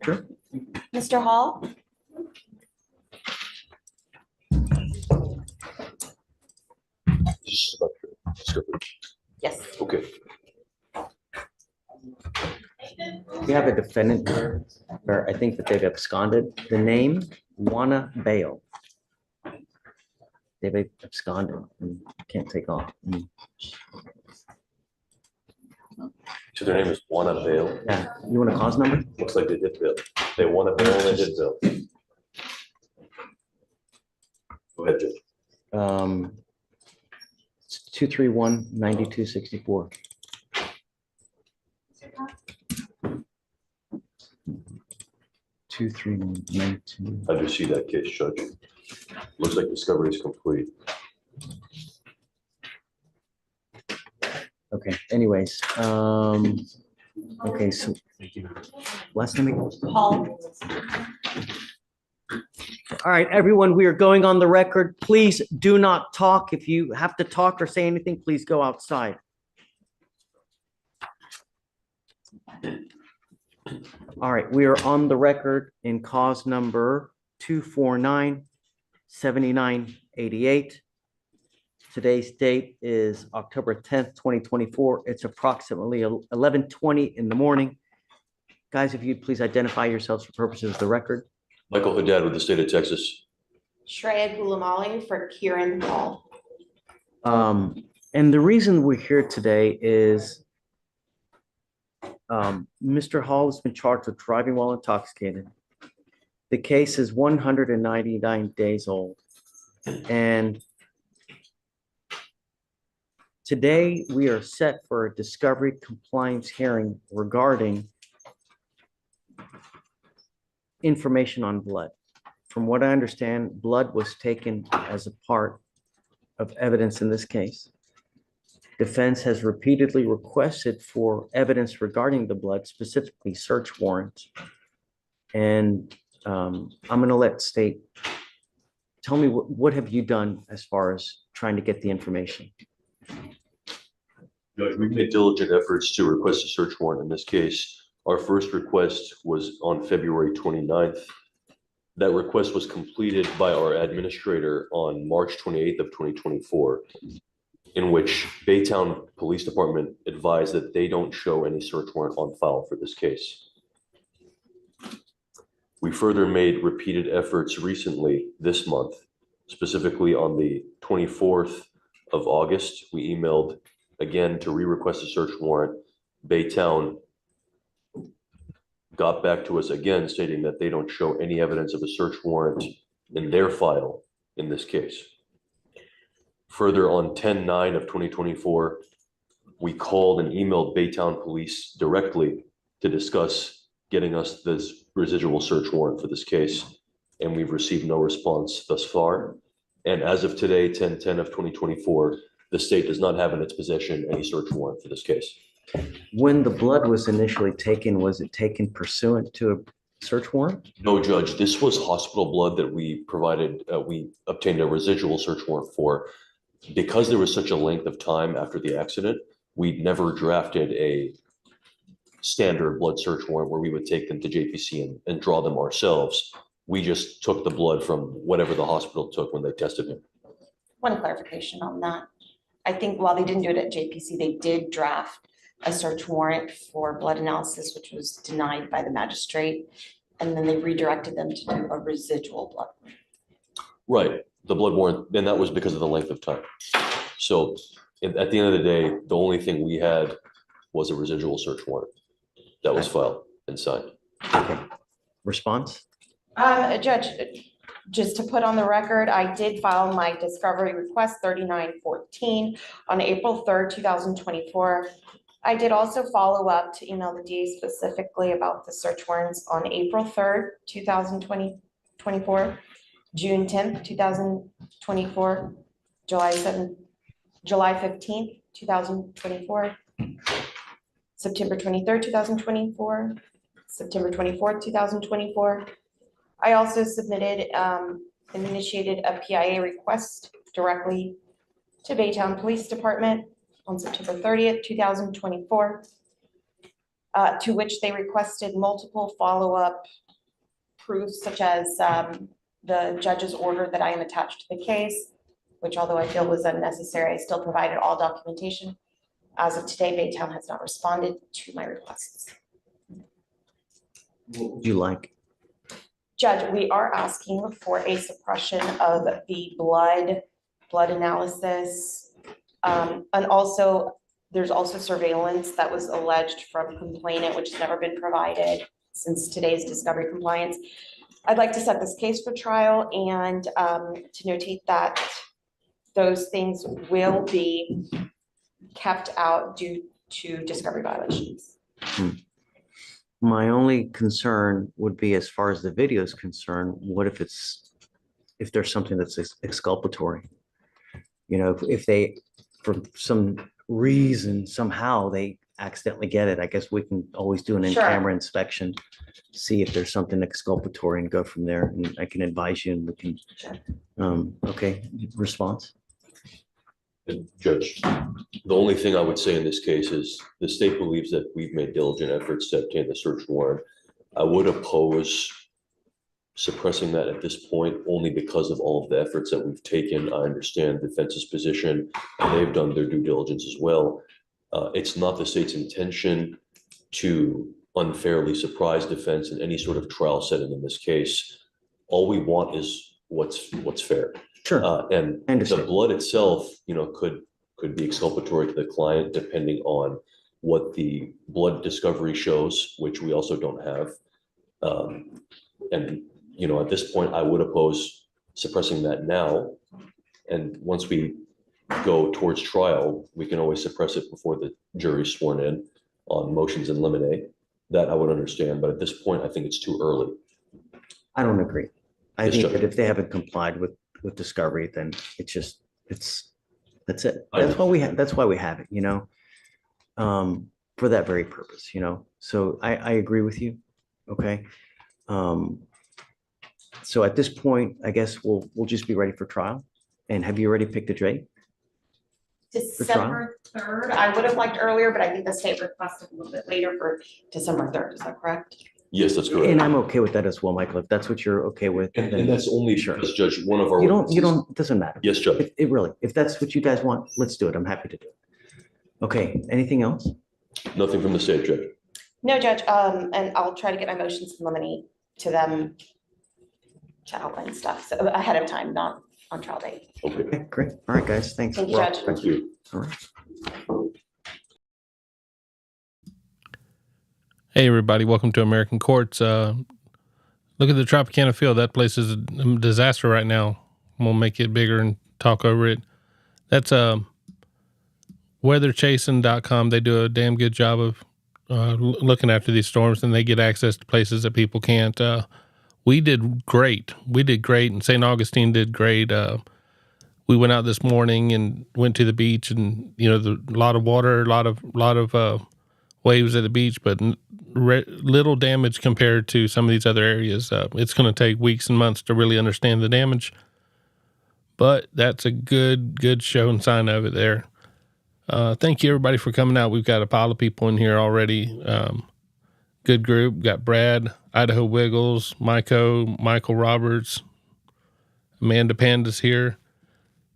Sure. Mr. Hall? Yes. Okay. We have a defendant here, or I think that they've absconded. The name, Juana Bale. They've absconded and can't take off. So their name is Juana Bale. Yeah, you want a cause number? Looks like they did bill. They won a bill, they did bill. Go ahead, Judge. It's 231-9264. Two, 3, 92. I do see that case, Judge. Looks like discovery is complete. Okay, anyways, okay, so last name again? Hall? All right, everyone, we are going on the record. Please do not talk. If you have to talk or say anything, please go outside. All right, we are on the record in cause number 249-7988. Today's date is October 10th, 2024. It's approximately 11:20 in the morning. Guys, if you'd please identify yourselves for purposes of the record. Michael Haddad with the state of Texas. Shreya Gulamali for Kieran Hall. And the reason we're here today is Mr. Hall has been charged with driving while intoxicated. The case is 199 days old. And today we are set for a discovery compliance hearing regarding information on blood. From what I understand, blood was taken as a part of evidence in this case. Defense has repeatedly requested for evidence regarding the blood, specifically search warrants. And I'm going to let state, tell me what have you done as far as trying to get the information? Judge, we've made diligent efforts to request a search warrant in this case. Our first request was on February 29th. That request was completed by our administrator on March 28th of 2024, in which Baytown Police Department advised that they don't show any search warrant on file for this case. We further made repeated efforts recently this month, specifically on the 24th of August. We emailed again to re-request a search warrant. Baytown got back to us again stating that they don't show any evidence of a search warrant in their file in this case. Further, on 10/9 of 2024, we called and emailed Baytown Police directly to discuss getting us this residual search warrant for this case, and we've received no response thus far. And as of today, 10/10 of 2024, the state does not have in its possession any search warrant for this case. When the blood was initially taken, was it taken pursuant to a search warrant? No, Judge, this was hospital blood that we provided, we obtained a residual search warrant for. Because there was such a length of time after the accident, we never drafted a standard blood search warrant where we would take them to JPC and draw them ourselves. We just took the blood from whatever the hospital took when they tested him. One clarification on that. I think while they didn't do it at JPC, they did draft a search warrant for blood analysis, which was denied by the magistrate. And then they redirected them to do a residual blood. Right, the blood warrant, and that was because of the length of time. So at the end of the day, the only thing we had was a residual search warrant that was filed and signed. Okay. Response? Judge, just to put on the record, I did file my discovery request 3914 on April 3rd, 2024. I did also follow up to email the DA specifically about the search warrants on April 3rd, 2024, June 10th, 2024, July 15th, 2024, September 23rd, 2024, September 24th, 2024. I also submitted and initiated a PIA request directly to Baytown Police Department on September 30th, 2024. to which they requested multiple follow-up proofs such as the judge's order that I am attached to the case, which although I feel was unnecessary, I still provided all documentation. As of today, Baytown has not responded to my requests. What would you like? Judge, we are asking for a suppression of the blood analysis. And also, there's also surveillance that was alleged from complainant, which has never been provided since today's discovery compliance. I'd like to set this case for trial and to notate that those things will be kept out due to discovery violations. My only concern would be as far as the video is concerned, what if there's something that's exculpatory? You know, if they, for some reason, somehow they accidentally get it, I guess we can always do an Sure. in-camera inspection, see if there's something exculpatory and go from there. And I can advise you and we can, Sure. Okay, response? And Judge, the only thing I would say in this case is the state believes that we've made diligent efforts to obtain the search warrant. I would oppose suppressing that at this point only because of all of the efforts that we've taken. I understand defense's position and they've done their due diligence as well. It's not the state's intention to unfairly surprise defense in any sort of trial setting in this case. All we want is what's fair. Sure. And I understand. the blood itself, you know, could be exculpatory to the client depending on what the blood discovery shows, which we also don't have. And, you know, at this point, I would oppose suppressing that now. And once we go towards trial, we can always suppress it before the jury's sworn in on motions in limine. That I would understand, but at this point, I think it's too early. I don't agree. I Yes, think Judge. that if they haven't complied with discovery, then that's it. I That's why we have it, you know? For that very purpose, you know? So I agree with you. Okay. So at this point, I guess we'll just be ready for trial. And have you already picked a date? December 3rd, I would have liked earlier, but I think the state requested a little bit later for December 3rd. Is that correct? Yes, that's correct. And I'm okay with that as well, Michael. If that's what you're okay with. And then that's only Sure. because, Judge, one of our. You witnesses- don't, it doesn't matter. Yes, Judge. It really, if that's what you guys want, let's do it. I'm happy to do it. Okay, anything else? Nothing from the state, Judge. No, Judge, and I'll try to get my motions in limine to them to outline stuff so ahead of time, not on trial date. Okay, Okay, great. All right, guys, thanks. Thank you, We're all- Judge. thank you. All right. Hey everybody, welcome to American Courts. Look at the Tropicana field. That place is a disaster right now. I'm gonna make it bigger and talk over it. That's weatherchasing.com. They do a damn good job of looking after these storms, and they get access to places that people can't. We did great. And St. Augustine did great. We went out this morning and went to the beach, and you know, a lot of water, a lot of waves at the beach, but little damage compared to some of these other areas. It's going to take weeks and months to really understand the damage, but that's a good show and sign of it there. Thank you everybody for coming out. We've got a pile of people in here already. Good group. Got Brad, Idaho Wiggles, Michael Roberts, Amanda Panda's here.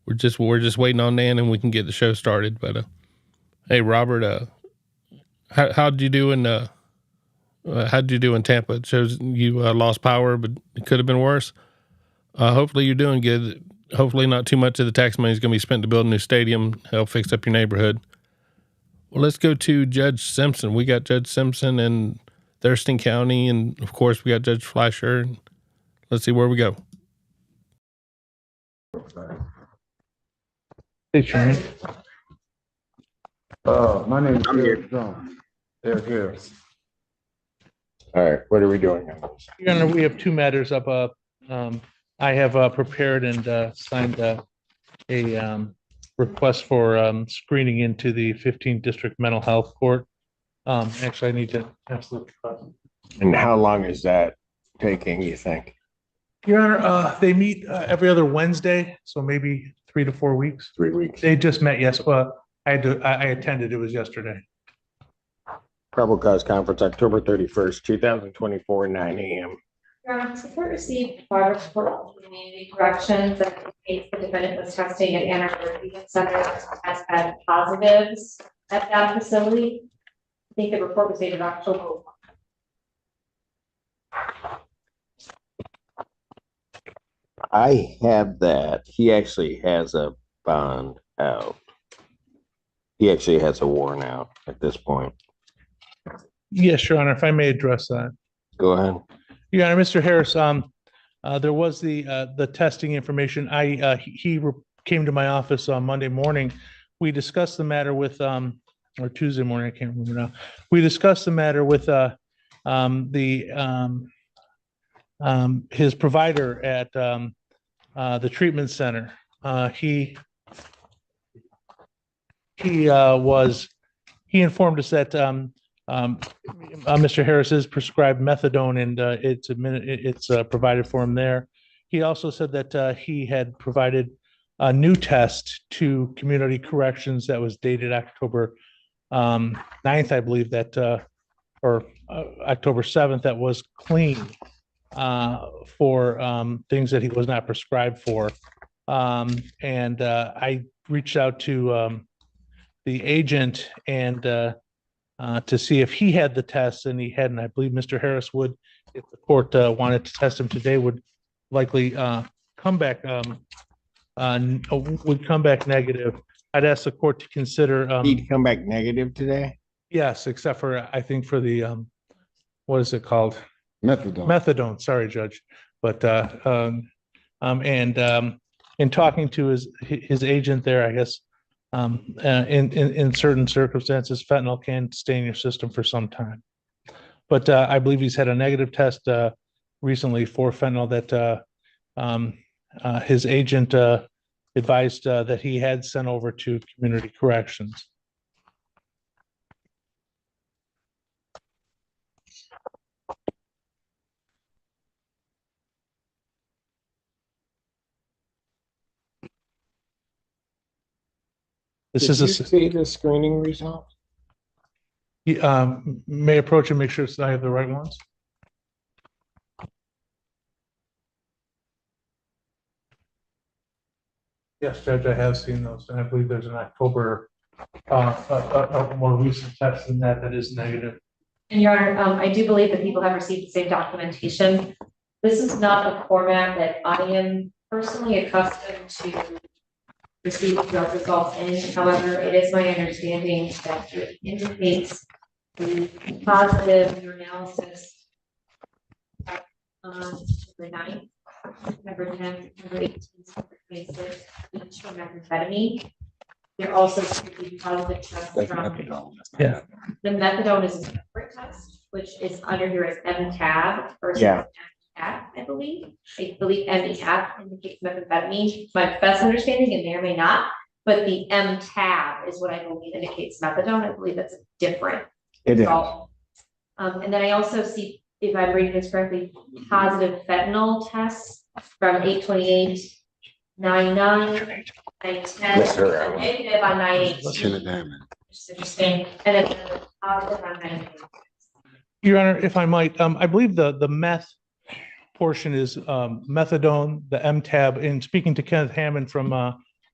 We're just waiting on Nan and we can get the show started. But hey, Robert, how'd you do in Tampa? It shows you lost power, but it could have been worse. Hopefully you're doing good. Hopefully not too much of the tax money is going to be spent to build a new stadium, help fix up your neighborhood. Well, let's go to Judge Simpson. We got Judge Simpson in Thurston County, and of course we got Judge Fleischer. Let's see where we go. Hey, Sharon. My name is I'm here. Eric Jones. Eric Harris. All right, what are we doing now? Your Honor, we have two matters up. I have prepared and signed a request for screening into the 15th District Mental Health Court. Actually, I need to absolutely. And how long is that taking, you think? Your Honor, they meet every other Wednesday, so maybe 3 to 4 weeks. 3 weeks? They just met, yes. I attended, it was yesterday. Probable cause conference, October 31st, 2024, 9 a.m. Your Honor, support received by report of community corrections that indicates the defendant was testing at Ann Arbor Treatment Center has had positives at that facility. I think the report was dated October. I have that. He actually has a bond out. He actually has a warrant out at this point. Yes, Your Honor, if I may address that. Go ahead. Your Honor, Mr. Harris, there was the testing information. He came to my office on Monday morning. We discussed the matter with, or Tuesday morning, I can't remember now. We discussed the matter with his provider at the treatment center. He informed us that Mr. Harris is prescribed methadone and it's provided for him there. He also said that he had provided a new test to Community Corrections that was dated October 9th, I believe that, or October 7th, that was clean for things that he was not prescribed for. And I reached out to the agent and to see if he had the test, and he hadn't. I believe Mr. Harris would, if the court wanted to test him today, would likely come back negative. I'd ask the court to consider. He'd come back negative today? Yes, except for I think for the what is it called? Methadone. Sorry, Judge. But in talking to his agent there, I guess. In certain circumstances, fentanyl can stay in your system for some time. But I believe he's had a negative test recently for fentanyl that his agent advised that he had sent over to Community Corrections. This is Did you see the screening results? may approach and make sure I have the right ones. Yes, Judge, I have seen those, and I believe there's an October, a more recent test than that is negative. And Your Honor, I do believe that people have received the same documentation. This is not a format that I am personally accustomed to receive drug results in. However, it is my understanding that it indicates the positive urinalysis on the 9th, November 10th, November 18th, November 26th, each for methamphetamine. There also could be positive tests from. Yeah. The methadone is a separate test, which is under here as MTAB versus Yeah. MTAB, I believe. I believe MTAB indicates methamphetamine. My best understanding, it may or may not, but the MTAB is what I believe indicates methadone. I believe that's different. It is. And then I also see, if I'm reading this correctly, positive fentanyl tests from 8/28, 9/9, 9/10, Yes, sir. negative on 9/18. It's interesting, and then positive on 9/18. Your Honor, if I might, I believe the meth portion is methadone, the MTAB, and speaking to Kenneth Hammond from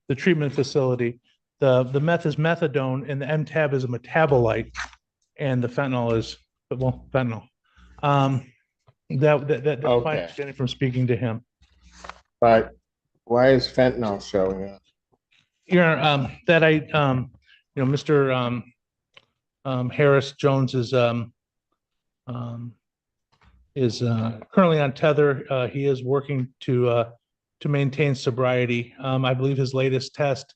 the treatment facility, the meth is methadone and the MTAB is a metabolite, and the fentanyl is, well, fentanyl. That's my Okay. understanding from speaking to him. But why is fentanyl showing up? Your Honor, that Mr. Harris Jones is currently on tether. He is working to maintain sobriety. I believe his latest test,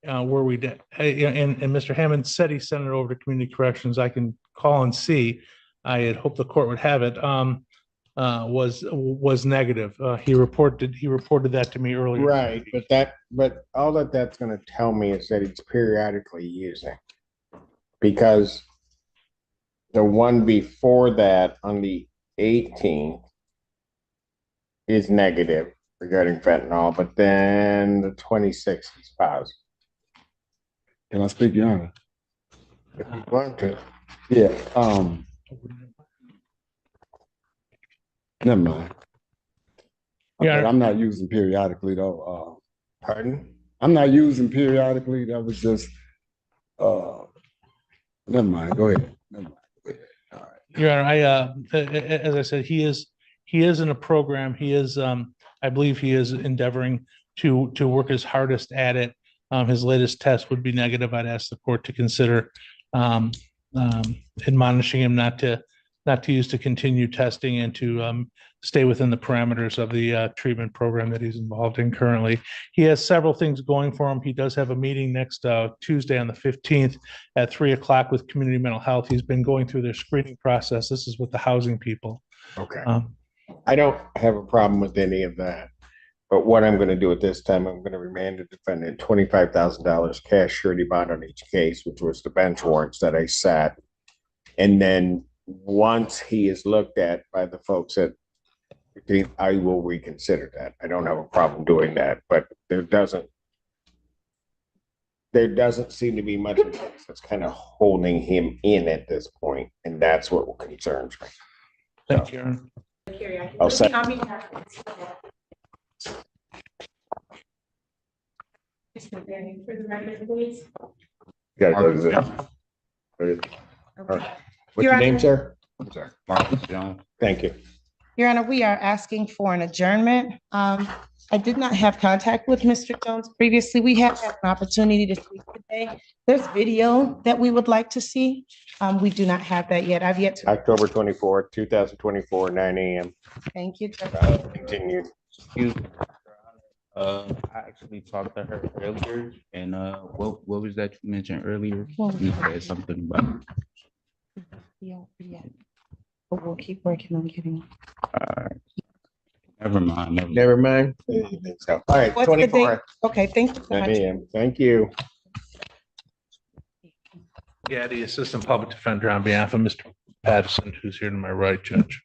where we did, and Mr. Hammond said he sent it over to Community Corrections. I can call and see. I had hoped the court would have it. Was negative. He reported that to me earlier. Right, but all that's going to tell me is that it's periodically using, because the one before that on the 18th is negative regarding fentanyl, but then the 26th is positive. Can I speak, Your Honor? If you want to. Yeah, never mind. Yeah. Okay, I'm not using periodically though. Pardon? I'm not using periodically. That was just, never mind. Go ahead. Never mind. Go ahead. All right. Your Honor, as I said, he is in a program. He is, I believe he is endeavoring to work his hardest at it. His latest test would be negative. I'd ask the court to consider, um, admonishing him not to use to continue testing and to, stay within the parameters of the, treatment program that he's involved in currently. He has several things going for him. He does have a meeting next, Tuesday on the 15th at 3 o'clock with Community Mental Health. He's been going through their screening process. This is with the housing people. Okay. Um, I don't have a problem with any of that. But what I'm gonna do at this time, I'm gonna remand the defendant $25,000 cash surety bond on each case, which was the bench warrants that I set. And then once he is looked at by the folks at, I will reconsider that. I don't have a problem doing that, but there doesn't seem to be much of this that's kind of holding him in at this point, and that's what concerns me. Thank you, Your Honor. I'll set. For the record, please. Gotta go to the- What's your name, sir? I'm sorry, Marcus Jones. Thank you. Your Honor, we are asking for an adjournment. I did not have contact with Mr. Jones previously. We have had an opportunity to speak today. There's video that we would like to see. We do not have that yet. I've yet to, October 24th, 2024, 9 a.m. thank you. Judge. Continued. Excuse me. I actually talked to her earlier, and what was that you mentioned earlier? You said something about. Yeah. But we'll keep working on getting. Never mind. Never mind. So, all right, What's the date? 24th, Okay, thank you so 9 much. a.m. Thank you. Yeah, the Assistant Public Defender on behalf of Mr. Patterson, who's here to my right, Judge.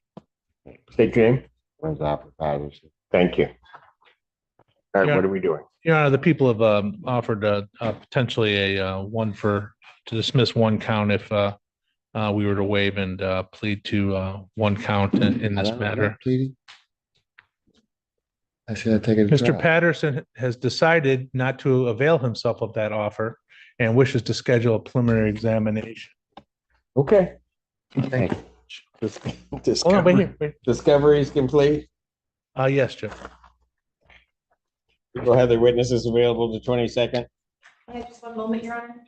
State your name. Where's Albert Patterson? Thank you. All right, Yeah. what are we doing? Your Honor, the people have offered potentially a one to dismiss one count if we were to waive and plead to one count in this matter. Pleading? I should have taken. Mr. Patterson has decided not to avail himself of that offer and wishes to schedule a preliminary examination. Okay. Thank Hold on, wait here. Discovery is complete. Yes, Judge. We'll have the witnesses available the 22nd. I have just one moment, Your Honor.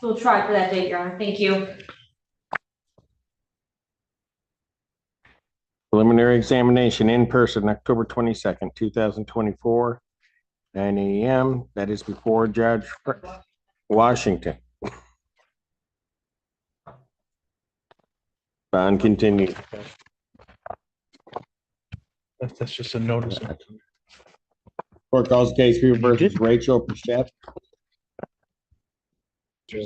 We'll try for that date, Your Honor. Thank you. Preliminary examination in person, October 22nd, 2024, 9 a.m. That is before Judge Washington. Bond continued. That's just a notice. Court calls case Peter versus Rachel Pichette. Can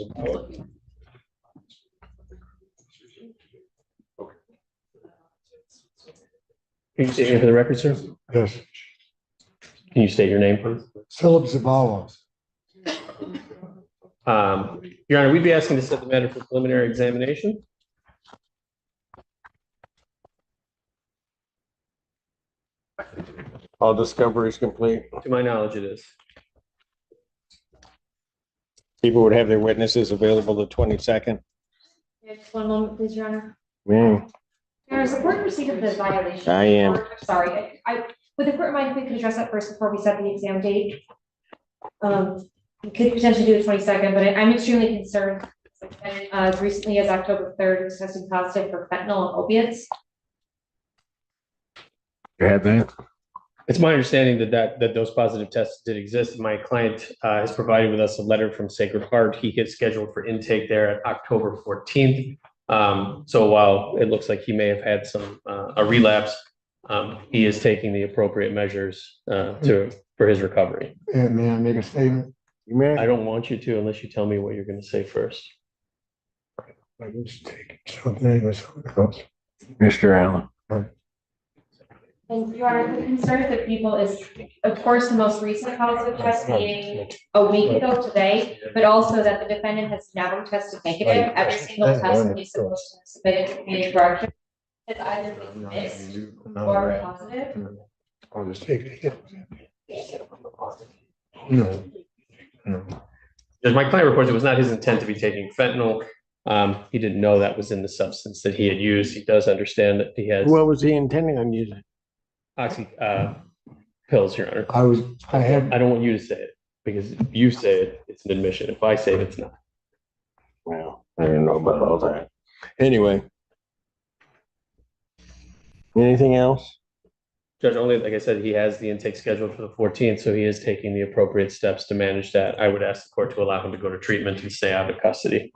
you state your name for the record, sir? Yes, Can you state your name, please? Philip Zabalos. Your Honor, we'd be asking to set the matter for preliminary examination. All discovery is complete. To my knowledge, it is. People would have their witnesses available the 22nd. Just one moment, please, Your Honor. Mm, Your Honor, is the court proceeding with this violation? I am. Sorry, would the court mind if we could address that first before we set the exam date? We could potentially do the 22nd, but I'm extremely concerned. As recently as October 3rd, was tested positive for fentanyl and opiates. You have that? It's my understanding that those positive tests did exist. My client has provided with us a letter from Sacred Heart. He gets scheduled for intake there at October 14th. So while it looks like he may have had a relapse, he is taking the appropriate measures for his recovery. Yeah, may I make a statement? You may. I don't want you to unless you tell me what you're going to say first. Mr. Allen. And Your Honor, the concern of the people is, of course, the most recent positive test being a week ago today, but also that the defendant has never tested negative. Every single test that he's supposed to submit to community correction has either been missed or positive. I'll just take it. No. As my client reports, it was not his intent to be taking fentanyl. He didn't know that was in the substance that he had used. He does understand that he has What was he intending on using? oxy pills, Your Honor. I I don't want you to say it because if you say it, it's an admission. If I say it, it's not. Well, I don't know about all that. Anyway. Anything else? Judge, only, like I said, he has the intake scheduled for the 14th, so he is taking the appropriate steps to manage that. I would ask the court to allow him to go to treatment and stay out of custody.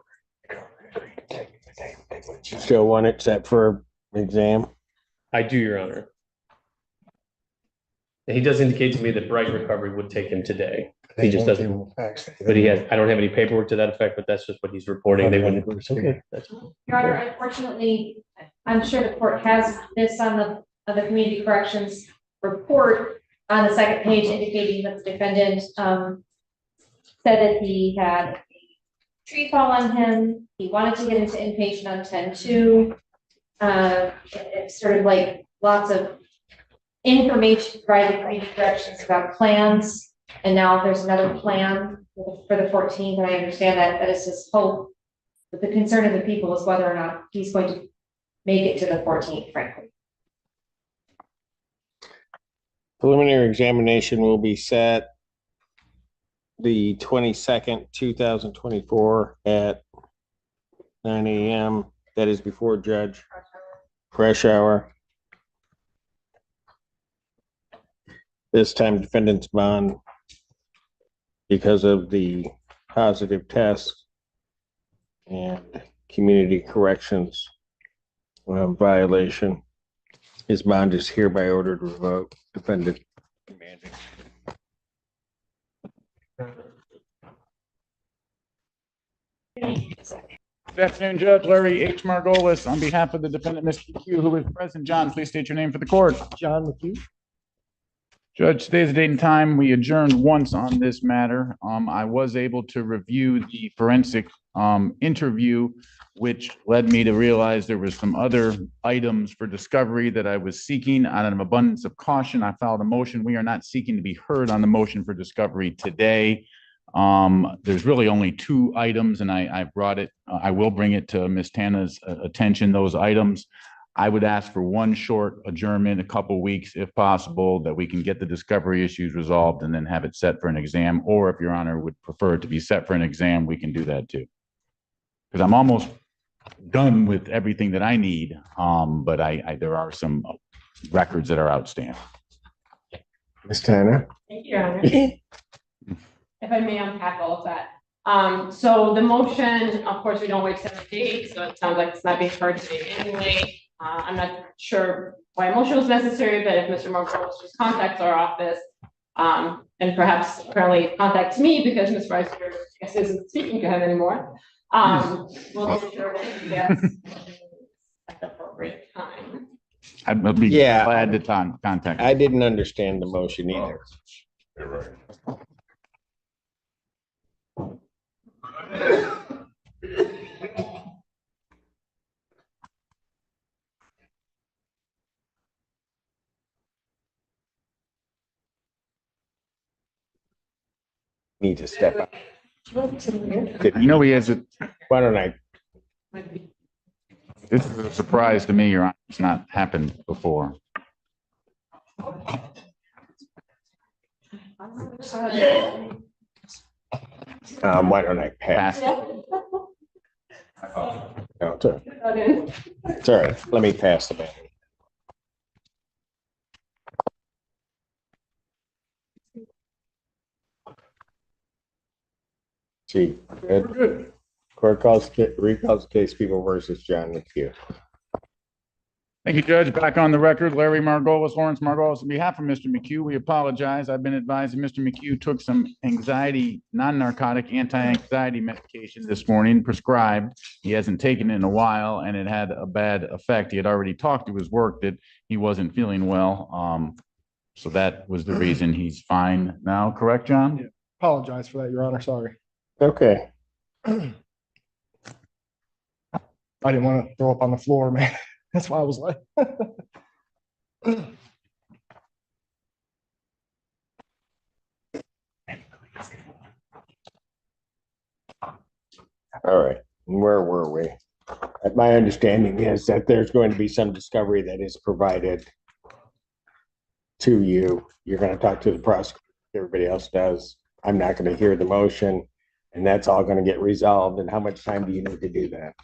Still want it set for exam? I do, Your Honor. He does indicate to me that Bright Recovery would take him today. He just doesn't, but he has, I don't have any paperwork to that effect, but that's just what he's reporting. They wouldn't. Okay, that's fine. Your Honor, unfortunately, I'm sure the court has this on the community corrections report on the second page indicating that the defendant said that he had a tree fall on him. He wanted to get into inpatient on 10-2. It's sort of like lots of information provided community corrections about plans. And now there's another plan for the 14th. And I understand that is his hope. But the concern of the people is whether or not he's going to make it to the 14th, frankly. Preliminary examination will be set the 22nd, 2024 at 9 a.m. That is before Judge Fresh Hour. This time defendant's bond because of the positive test and community corrections violation. His bond is hereby ordered revoked. Defendant commanded. Good afternoon, Judge Larry H. Margolis, on behalf of the defendant, Mr. McHugh, who is present. John, please state your name for the court. John McHugh. Judge, today's the date and time. We adjourned once on this matter. I was able to review the forensic interview, which led me to realize there was some other items for discovery that I was seeking. Out of an abundance of caution, I filed a motion. We are not seeking to be heard on the motion for discovery today. There's really only two items, and I brought it. I will bring it to Ms. Tana's attention, those items. I would ask for one short adjournment, a couple weeks if possible, that we can get the discovery issues resolved and then have it set for an exam. Or if Your Honor would prefer it to be set for an exam, we can do that too. Because I'm almost done with everything that I need, but there are some records that are outstanding. Ms. Tanner. Thank you, Your Honor. If I may unpack all of that. So the motion, of course, we don't wait 7 days, so it sounds like it's not being heard today anyway. I'm not sure why a motion was necessary, but if Mr. Margolis just contacts our office, and perhaps apparently contacts me because Ms. Rice isn't speaking to him anymore, we'll make sure that he gets at the appropriate time. I'd be glad to contact. I didn't understand the motion either. Need to step up. I know he has it. Why don't I? This is a surprise to me, Your Honor. It's not happened before. Why don't I pass? Pass. No, it's all right. It's all right. Let me pass the baton. See, good. Court recalls the case People versus John McHugh. Thank you, Judge. Back on the record, Larry Margolis, Lawrence Margolis, on behalf of Mr. McHugh, we apologize. I've been advised that Mr. McHugh took some anxiety, non-narcotic, anti-anxiety medication this morning, prescribed. He hasn't taken it in a while, and it had a bad effect. He had already talked to his work that he wasn't feeling well. So that was the reason he's fine now, correct, John? Yeah. Apologize for that, Your Honor. Sorry. Okay. I didn't want to throw up on the floor, man. That's why I was like. All right, where were we? My understanding is that there's going to be some discovery that is provided to you. You're going to talk to the prosecutor, everybody else does. I'm not going to hear the motion, and that's all going to get resolved. And how much time do you need to do that?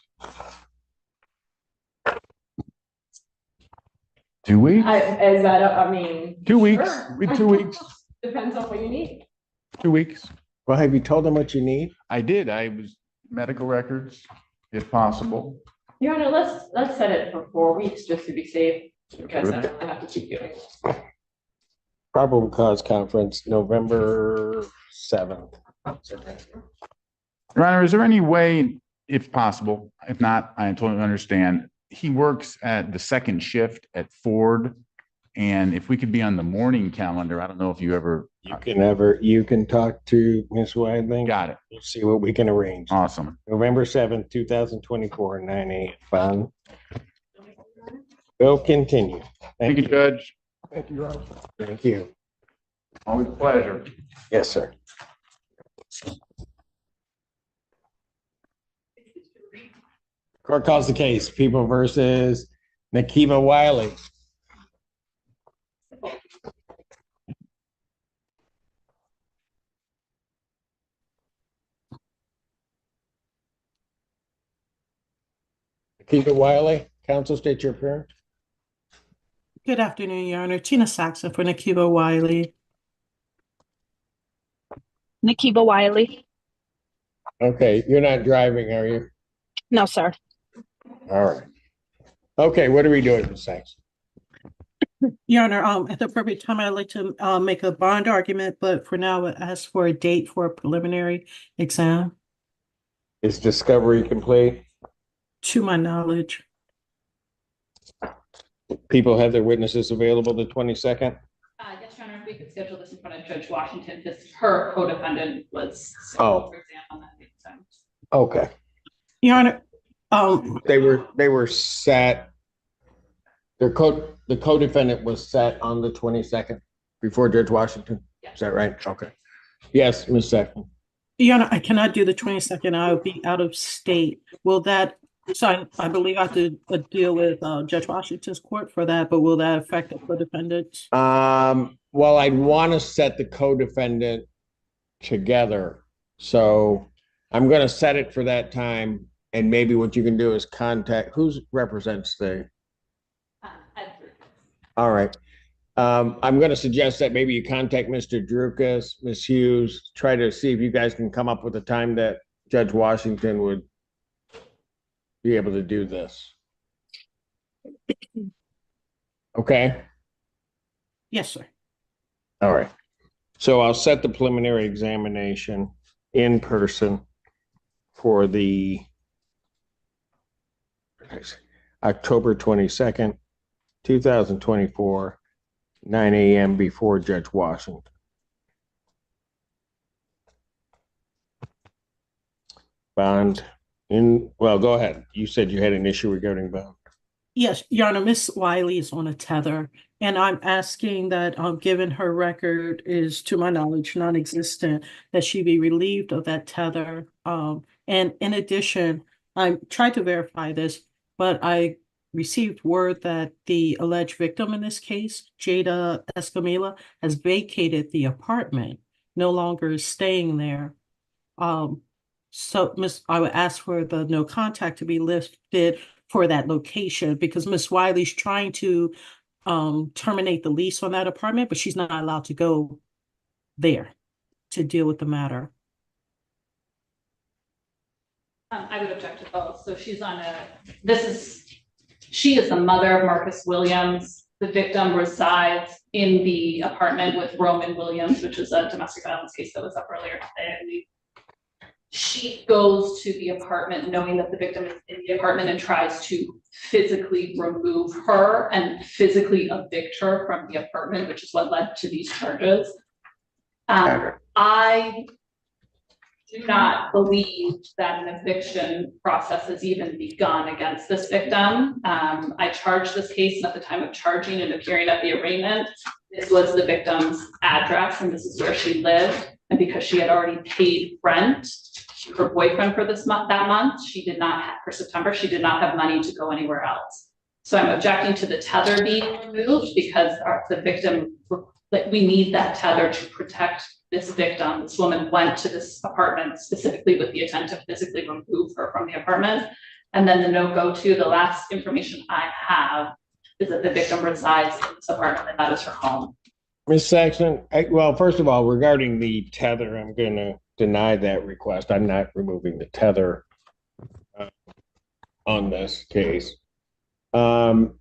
2 weeks? Is that, I mean. 2 weeks, sure. with 2 weeks, Depends on what you need. 2 weeks. Well, have you told them what you need? I did. I was medical records, if possible. Your Honor, let's set it for 4 weeks just to be safe. Because I don't have to keep doing it. Probable cause conference, November 7th. Your Honor, is there any way, if possible, if not, I totally understand. He works at the second shift at Ford. And if we could be on the morning calendar, I don't know if you ever. You can talk to Ms. Weidling. Got it. We'll see what we can arrange. Awesome. November 7th, 2024, 9 a.m. Fun. We'll continue. Thank you, Judge. Thank you, Your Honor. Thank you. Always a pleasure. Yes, sir. Court calls the case, People versus Nakiva Wiley. Nakiva Wiley, counsel, state your appearance. Good afternoon, Your Honor. Tina Saxon for Nakiba Wiley. Nakiba Wiley. Okay, you're not driving, are you? No, sir. All right. Okay, what are we doing, Ms. Saxon? Your Honor, at the appropriate time, I'd like to make a bond argument, but for now, I ask for a date for a preliminary exam, Is discovery complete? to my knowledge. People have their witnesses available the 22nd? Yes, Your Honor, if we could schedule this in front of Judge Washington, because her co-defendant was. Oh. For example, on that date, so. Okay. Your Honor, They were set. The co-defendant was set on the 22nd before Judge Washington. Is that right? Okay. Yes, Ms. Saxon. Your Honor, I cannot do the 22nd. I'll be out of state. Will that, so I believe I have to deal with Judge Washington's court for that, but will that affect the co-defendants? Well, I'd want to set the co-defendant together. So I'm going to set it for that time. And maybe what you can do is contact, who represents the? All right. I'm going to suggest that maybe you contact Mr. Drukas, Ms. Hughes, try to see if you guys can come up with a time that Judge Washington would be able to do this. Okay? Yes, sir. All right. So I'll set the preliminary examination in person for the October 22nd, 2024, 9 a.m. before Judge Washington. Bond well, go ahead. You said you had an issue regarding bond. Yes, Your Honor, Miss Wiley is on a tether, and I'm asking that, given her record is, to my knowledge, non-existent, that she be relieved of that tether. And in addition, I tried to verify this, but I received word that the alleged victim in this case, Jada Escamilla, has vacated the apartment, no longer is staying there. So I would ask for the no contact to be lifted for that location, because Miss Wiley's trying to terminate the lease on that apartment, but she's not allowed to go there to deal with the matter. I would object to both. So she's on this is She is the mother of Marcus Williams. The victim resides in the apartment with Roman Williams, which is a domestic violence case that was up earlier today, I believe. She goes to the apartment knowing that the victim is in the apartment and tries to physically remove her and physically evict her from the apartment, which is what led to these charges. I do not believe that an eviction process has even begun against this victim. I charged this case, and at the time of charging and appearing at the arraignment, this was the victim's address and this is where she lived. And because she had already paid rent to her boyfriend for that month, she did not have, for September, she did not have money to go anywhere else. So I'm objecting to the tether being removed because the victim, we need that tether to protect this victim. This woman went to this apartment specifically with the intent to physically remove her from the apartment. And then the the last information I have is that the victim resides in this apartment and that is her home. Ms. Saxon, well, first of all, regarding the tether, I'm going to deny that request. I'm not removing the tether on this case. Are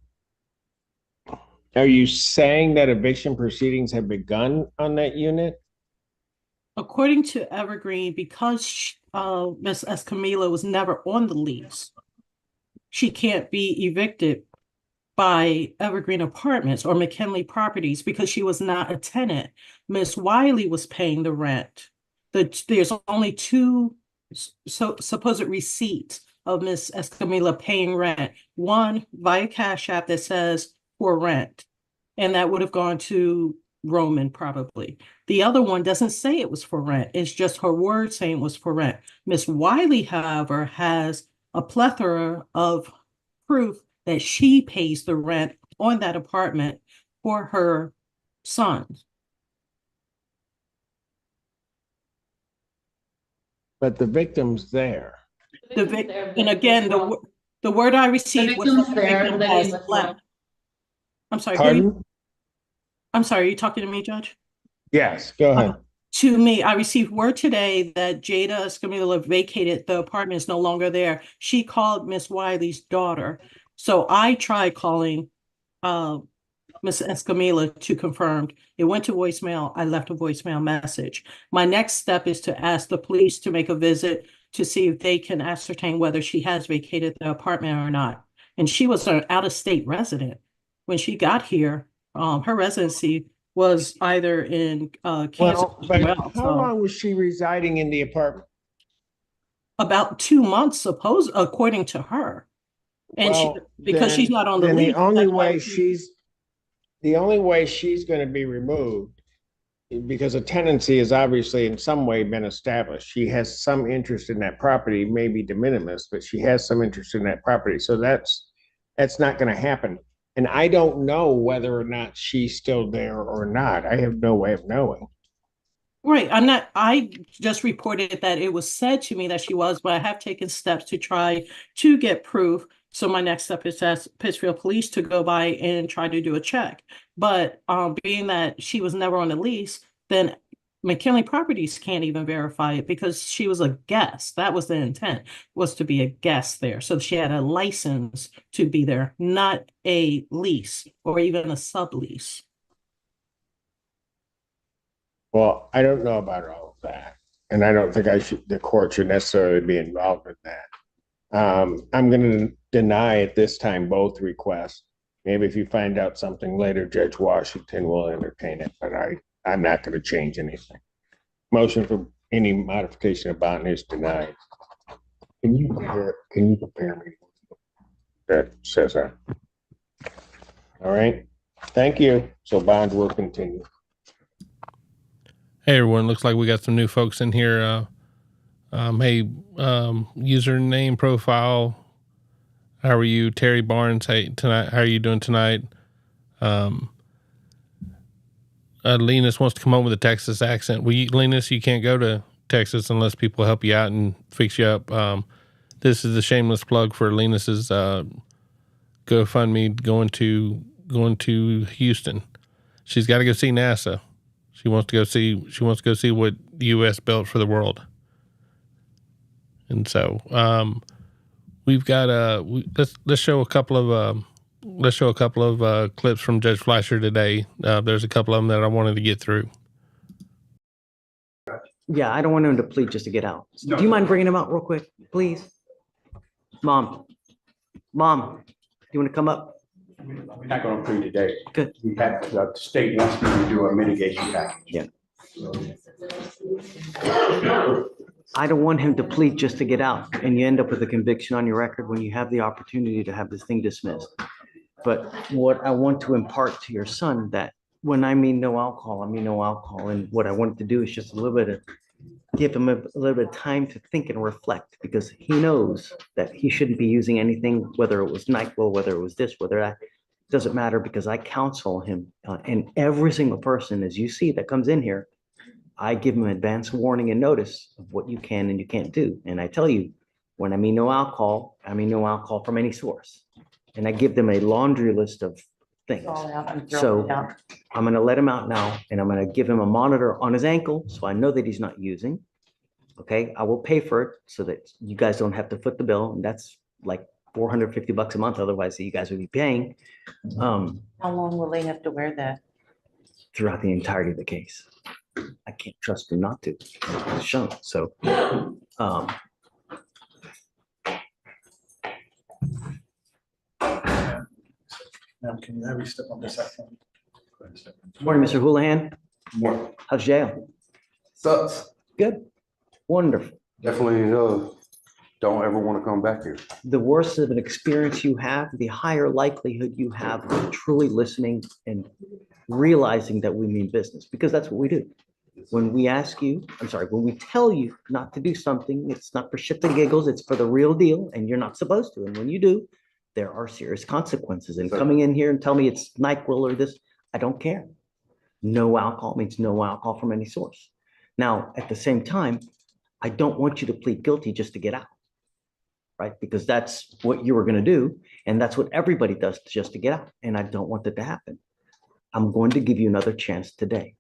you saying that eviction proceedings have begun on that unit? According to Evergreen, because Ms. Escamilla was never on the lease, she can't be evicted by Evergreen Apartments or McKinley Properties because she was not a tenant. Ms. Wiley was paying the rent. There's only two supposed receipts of Ms. Escamilla paying rent. One via Cash App that says for rent, and that would have gone to Roman probably. The other one doesn't say it was for rent. It's just her word saying it was for rent. Miss Wiley, however, has a plethora of proof that she pays the rent on that apartment for her son. But the victim's there. And again, the word I received was that the victim has left. I'm sorry. Pardon? I'm sorry, are you talking to me, Judge? Yes, go ahead. To me, I received word today that Jada Escamilla vacated the apartment, is no longer there. She called Miss Wiley's daughter. So I tried calling Miss Escamilla to confirm. It went to voicemail. I left a voicemail message. My next step is to ask the police to make a visit to see if they can ascertain whether she has vacated the apartment or not. And she was an out-of-state resident. When she got here, her residency was either in Kansas. How long was she residing in the apartment? About 2 months, according to her. And because she's not on the lease. The only way she's going to be removed, because a tenancy has obviously in some way been established. She has some interest in that property, maybe de minimis, but she has some interest in that property. So that's not going to happen. And I don't know whether or not she's still there or not. I have no way of knowing. Right. I just reported that it was said to me that she was, but I have taken steps to try to get proof. So my next step is to ask Pittsfield Police to go by and try to do a check. But being that she was never on the lease, then McKinley Properties can't even verify it because she was a guest. That was the intent, was to be a guest there. So she had a license to be there, not a lease or even a sublease. Well, I don't know about all of that. And I don't think the court should necessarily be involved in that. I'm going to deny at this time both requests. Maybe if you find out something later, Judge Washington will entertain it, but I'm not going to change anything. Motion for any modification of bond is denied. Can you prepare me? That says that. All right. Thank you. So bond will continue. Hey everyone, looks like we got some new folks in here. Username profile. How are you? Terry Barnes. Hey, tonight. How are you doing tonight? Linus wants to come home with a Texas accent. Linus, you can't go to Texas unless people help you out and fix you up. This is a shameless plug for Linus's GoFundMe going to Houston. She's got to go see NASA. She wants to go see what the U.S. built for the world. And so, we've got let's show a couple of clips from Judge Fleischer today. There's a couple of them that I wanted to get through. Yeah, I don't want him to plead just to get out. Do you mind bringing him out real quick, please? Mom, do you want to come up? We're not gonna plead today. Good. We have, the state wants me to do a mitigation package. Yeah. I don't want him to plead just to get out and you end up with a conviction on your record when you have the opportunity to have this thing dismissed. But what I want to impart to your son, that when I mean no alcohol, I mean no alcohol. And what I wanted to do is just a little bit of, give him a little bit of time to think and reflect, because he knows that he shouldn't be using anything, whether it was NyQuil, whether it was this, whether that, doesn't matter, because I counsel him. And every single person, as you see, that comes in here, I give them advance warning and notice of what you can and you can't do. And I tell you, when I mean no alcohol, I mean no alcohol from any source. And I give them a laundry list of things. So I'm going to let him out now, and I'm going to give him a monitor on his ankle, so I know that he's not using. Okay, I will pay for it so that you guys don't have to foot the bill. And that's like $450 a month. Otherwise, you guys would be paying How long will they have to wear that? throughout the entirety of the case. I can't trust him not to. It's shown. So, Now, can you have you step on the second? morning, Mr. Houlihan. More How's jail? sucks. Good. Wonderful. Definitely, don't ever want to come back here. The worse of an experience you have, the higher likelihood you have of truly listening and realizing that we mean business, because that's what we do. When we ask you, when we tell you not to do something, it's not for shits and giggles, it's for the real deal, and you're not supposed to. And when you do, there are serious consequences. And coming in here and tell me it's NyQuil or this, I don't care. No alcohol means no alcohol from any source. Now, at the same time, I don't want you to plead guilty just to get out, right? Because that's what you were going to do. And that's what everybody does just to get out. And I don't want that to happen. I'm going to give you another chance today.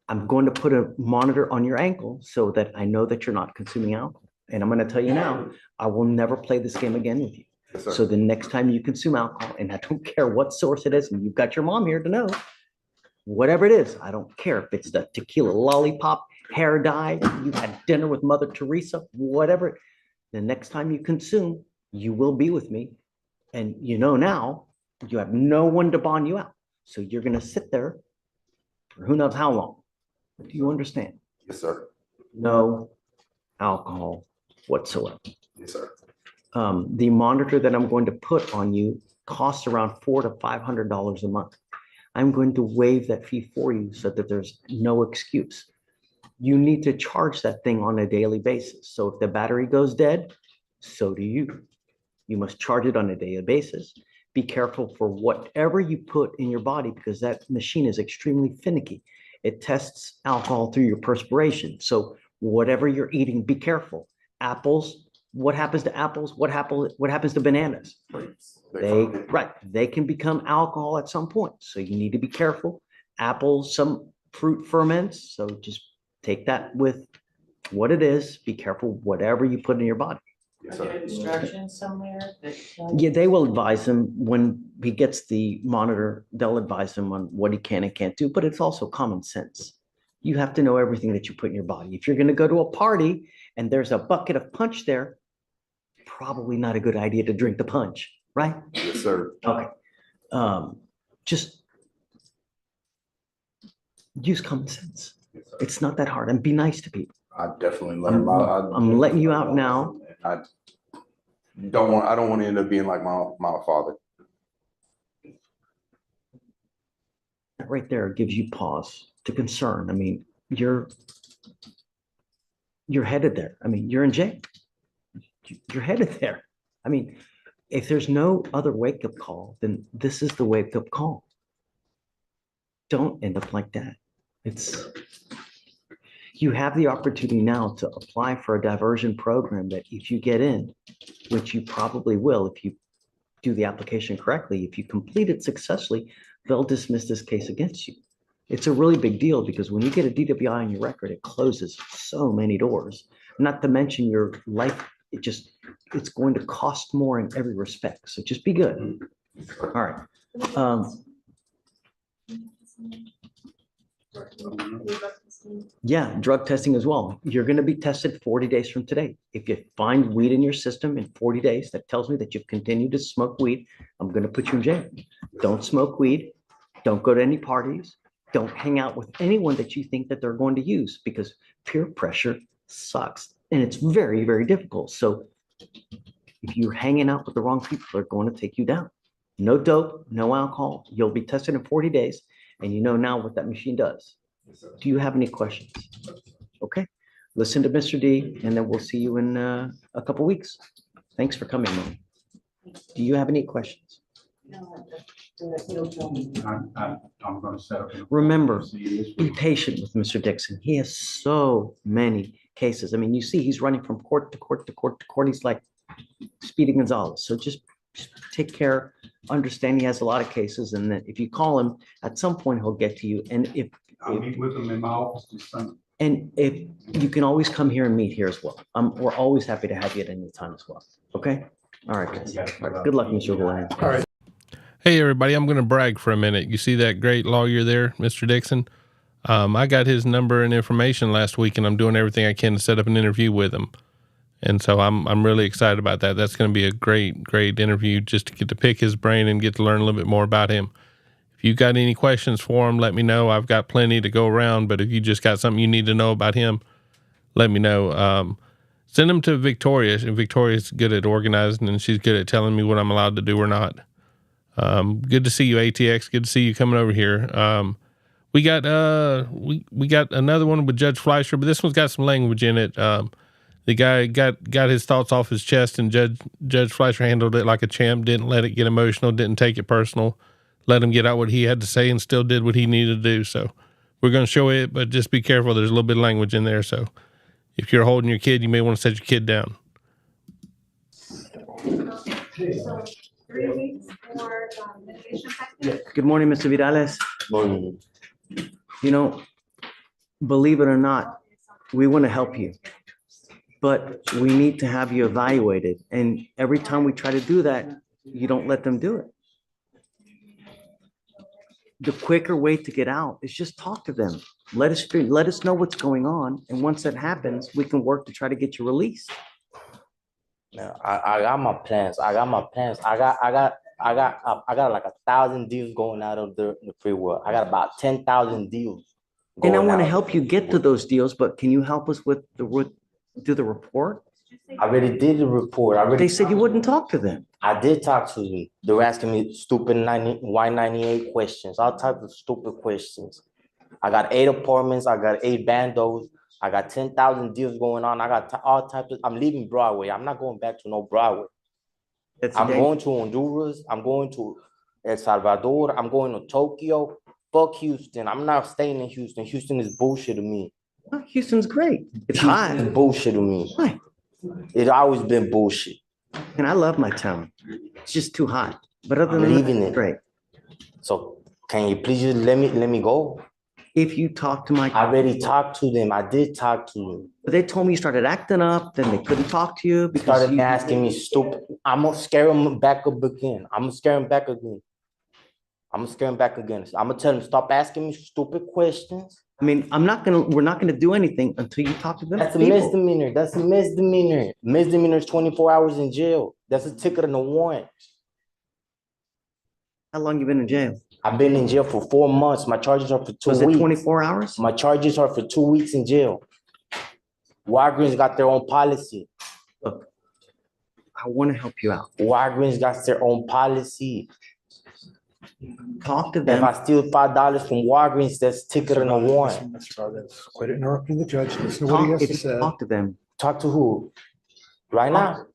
I'm going to put a monitor on your ankle so that I know that you're not consuming alcohol. And I'm going to tell you now, I will never play this game again with you. Yes, So the next time you consume alcohol, and I don't care what source it is, and you've got your mom here to know, whatever it is, I don't care if it's the tequila lollipop, hair dye, you had dinner with Mother Teresa, whatever. The next time you consume, you will be with me. And you know now, you have no one to bond you out. So you're going to sit there for who knows how long. Do you understand? Yes, sir. No alcohol whatsoever. Yes, sir. The monitor that I'm going to put on you costs around $400 to $500 a month. I'm going to waive that fee for you so that there's no excuse. You need to charge that thing on a daily basis. So if the battery goes dead, so do you. You must charge it on a daily basis. Be careful for whatever you put in your body, because that machine is extremely finicky. It tests alcohol through your perspiration. So whatever you're eating, be careful. Apples, what happens to apples? What happens to bananas? They can become alcohol at some point. So you need to be careful. Apples, some fruit ferments. So just take that with what it is. Be careful whatever you put in your body. Are there instructions somewhere that? Yeah, they will advise him when he gets the monitor. They'll advise him on what he can and can't do, but it's also common sense. You have to know everything that you put in your body. If you're going to go to a party and there's a bucket of punch there, probably not a good idea to drink the punch, right? Yes, sir. Okay. Just use common sense. It's not that hard, and be nice to people. I definitely learned I'm letting you out now. I don't want to end up being like my father. That right there gives you pause to concern. I mean, you're headed there. I mean, you're in jail. You're headed there. I mean, if there's no other wake-up call, then this is the wake-up call. Don't end up like that. You have the opportunity now to apply for a diversion program that if you get in, which you probably will if you do the application correctly, if you complete it successfully, they'll dismiss this case against you. It's a really big deal because when you get a DWI on your record, it closes so many doors, not to mention your life it's going to cost more in every respect. So just be good. All right. Yeah, drug testing as well. You're going to be tested 40 days from today. If you find weed in your system in 40 days, that tells me that you've continued to smoke weed. I'm going to put you in jail. Don't smoke weed. Don't go to any parties. Don't hang out with anyone that you think that they're going to use, because peer pressure sucks and it's very, very difficult. So if you're hanging out with the wrong people, they're going to take you down. No dope, no alcohol. You'll be tested in 40 days, and you know now what that machine does. Do you have any questions? Okay, listen to Mr. D, and then we'll see you in a couple weeks. Thanks for coming, man. Do you have any questions? I'm gonna set up. Remember, be patient with Mr. Dixon. He has so many cases. I mean, you see, he's running from court to court to court to court. He's like Speedy Gonzalez. So just take care, understand he has a lot of cases, and that if you call him, at some point he'll get to you. And I'll meet with him in my office this Sunday. and if you can always come here and meet here as well. We're always happy to have you at any time as well. Okay? All right, guys. All right. Good luck, Mr. Houlihan. All right. Hey, everybody, I'm going to brag for a minute. You see that great lawyer there, Mr. Dixon? I got his number and information last week, and I'm doing everything I can to set up an interview with him. And so I'm really excited about that. That's going to be a great interview, just to get to pick his brain and get to learn a little bit more about him. If you got any questions for him, let me know. I've got plenty to go around, but if you just got something you need to know about him, let me know. Send them to Victoria, and Victoria's good at organizing, and she's good at telling me what I'm allowed to do or not. Good to see you, ATX. Good to see you coming over here. We got another one with Judge Fleischer, but this one's got some language in it. The guy got his thoughts off his chest, and Judge Fleischer handled it like a champ. Didn't let it get emotional. Didn't take it personal. Let him get out what he had to say, and still did what he needed to do. So we're going to show it, but just be careful. There's a little bit of language in there. So if you're holding your kid, you may want to set your kid down. 3 weeks for mitigation package? Good morning, Mr. Virales. Morning. You know, believe it or not, we want to help you, but we need to have you evaluated. And every time we try to do that, you don't let them do it. The quicker way to get out is just talk to them. Let us know what's going on. And once that happens, we can work to try to get you released. Man, I got my plans. I got like 1,000 deals going out of the free world. I got about 10,000 deals. And I want to help you get to those deals, but can you help us with do the report? I already did the report. They said you wouldn't talk to them. I did talk to them. They were asking me stupid Y98 questions, all types of stupid questions. I got 8 apartments. I got 8 bandos. I got 10,000 deals going on. I got all types of, I'm leaving Broadway. I'm not going back to no Broadway. I'm going to Honduras. I'm going to El Salvador. I'm going to Tokyo. Fuck Houston. I'm not staying in Houston. Houston is bullshit to me. Well, Houston's great. It's Houston hot. is bullshit to me. Why? It's always been bullshit. And I love my town. It's just too hot. But other I'm than leaving that, it. great. So can you please just let me go? If you talk to my, I already talked to them. I did talk to them. but they told me you started acting up, then they couldn't talk to you because Started you, asking me stupid. I'm gonna scare them back up again. I'm gonna scare them back again. I'm gonna scare them back again. I'm gonna tell them stop asking me stupid questions. I mean, we're not gonna do anything until you talk to them. That's a people. misdemeanor. That's a misdemeanor. Misdemeanor is 24 hours in jail. That's a ticket and a warrant. How long you been in jail? I've been in jail for 4 months. My charges are for 2 Was weeks. it 24 hours? My charges are for 2 weeks in jail. Walgreens got their own policy. Look, I want to help you out. Walgreens got their own policy. Talk to If them. I steal $5 from Walgreens, that's ticket and a warrant. Quit interrupting the judge. Listen to what he has If to you say. talk to them. Talk to who? Right now?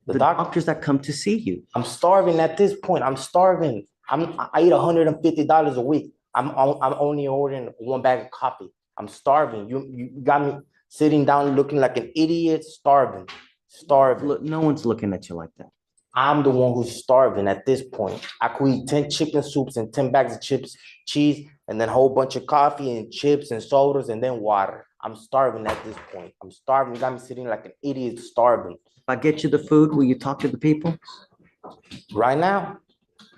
The doctors that come to see you. I'm starving at this point. I'm starving. I eat $150 a week. I'm only ordering 1 bag of coffee. I'm starving. You got me sitting down looking like an idiot, starving. Look, no one's looking at you like that. I'm the one who's starving at this point. I could eat 10 chicken soups and 10 bags of chips, cheese, and then a whole bunch of coffee and chips and sodas and then water. I'm starving at this point. I'm starving. You got me sitting like an idiot, starving. I get you the food, will you talk to the people? Right now,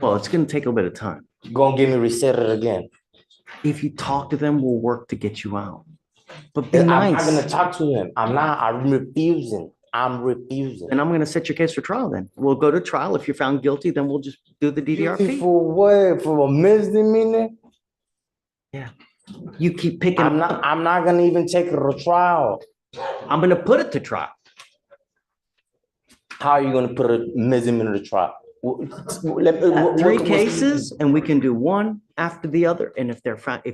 Well, it's gonna take a bit of time. you gonna give me resetted again. If you talk to them, we'll work to get you out. But be I'm not nice. gonna talk to him. I'm refusing. I'm refusing. And I'm gonna set your case for trial then. We'll go to trial. If you're found guilty, then we'll just do the Guilty DDRP. for what? For a misdemeanor? You keep picking. I'm not gonna even take it to trial. I'm gonna put it to trial. How are you gonna put a misdemeanor to trial? Three cases, and we can do one after the other. And if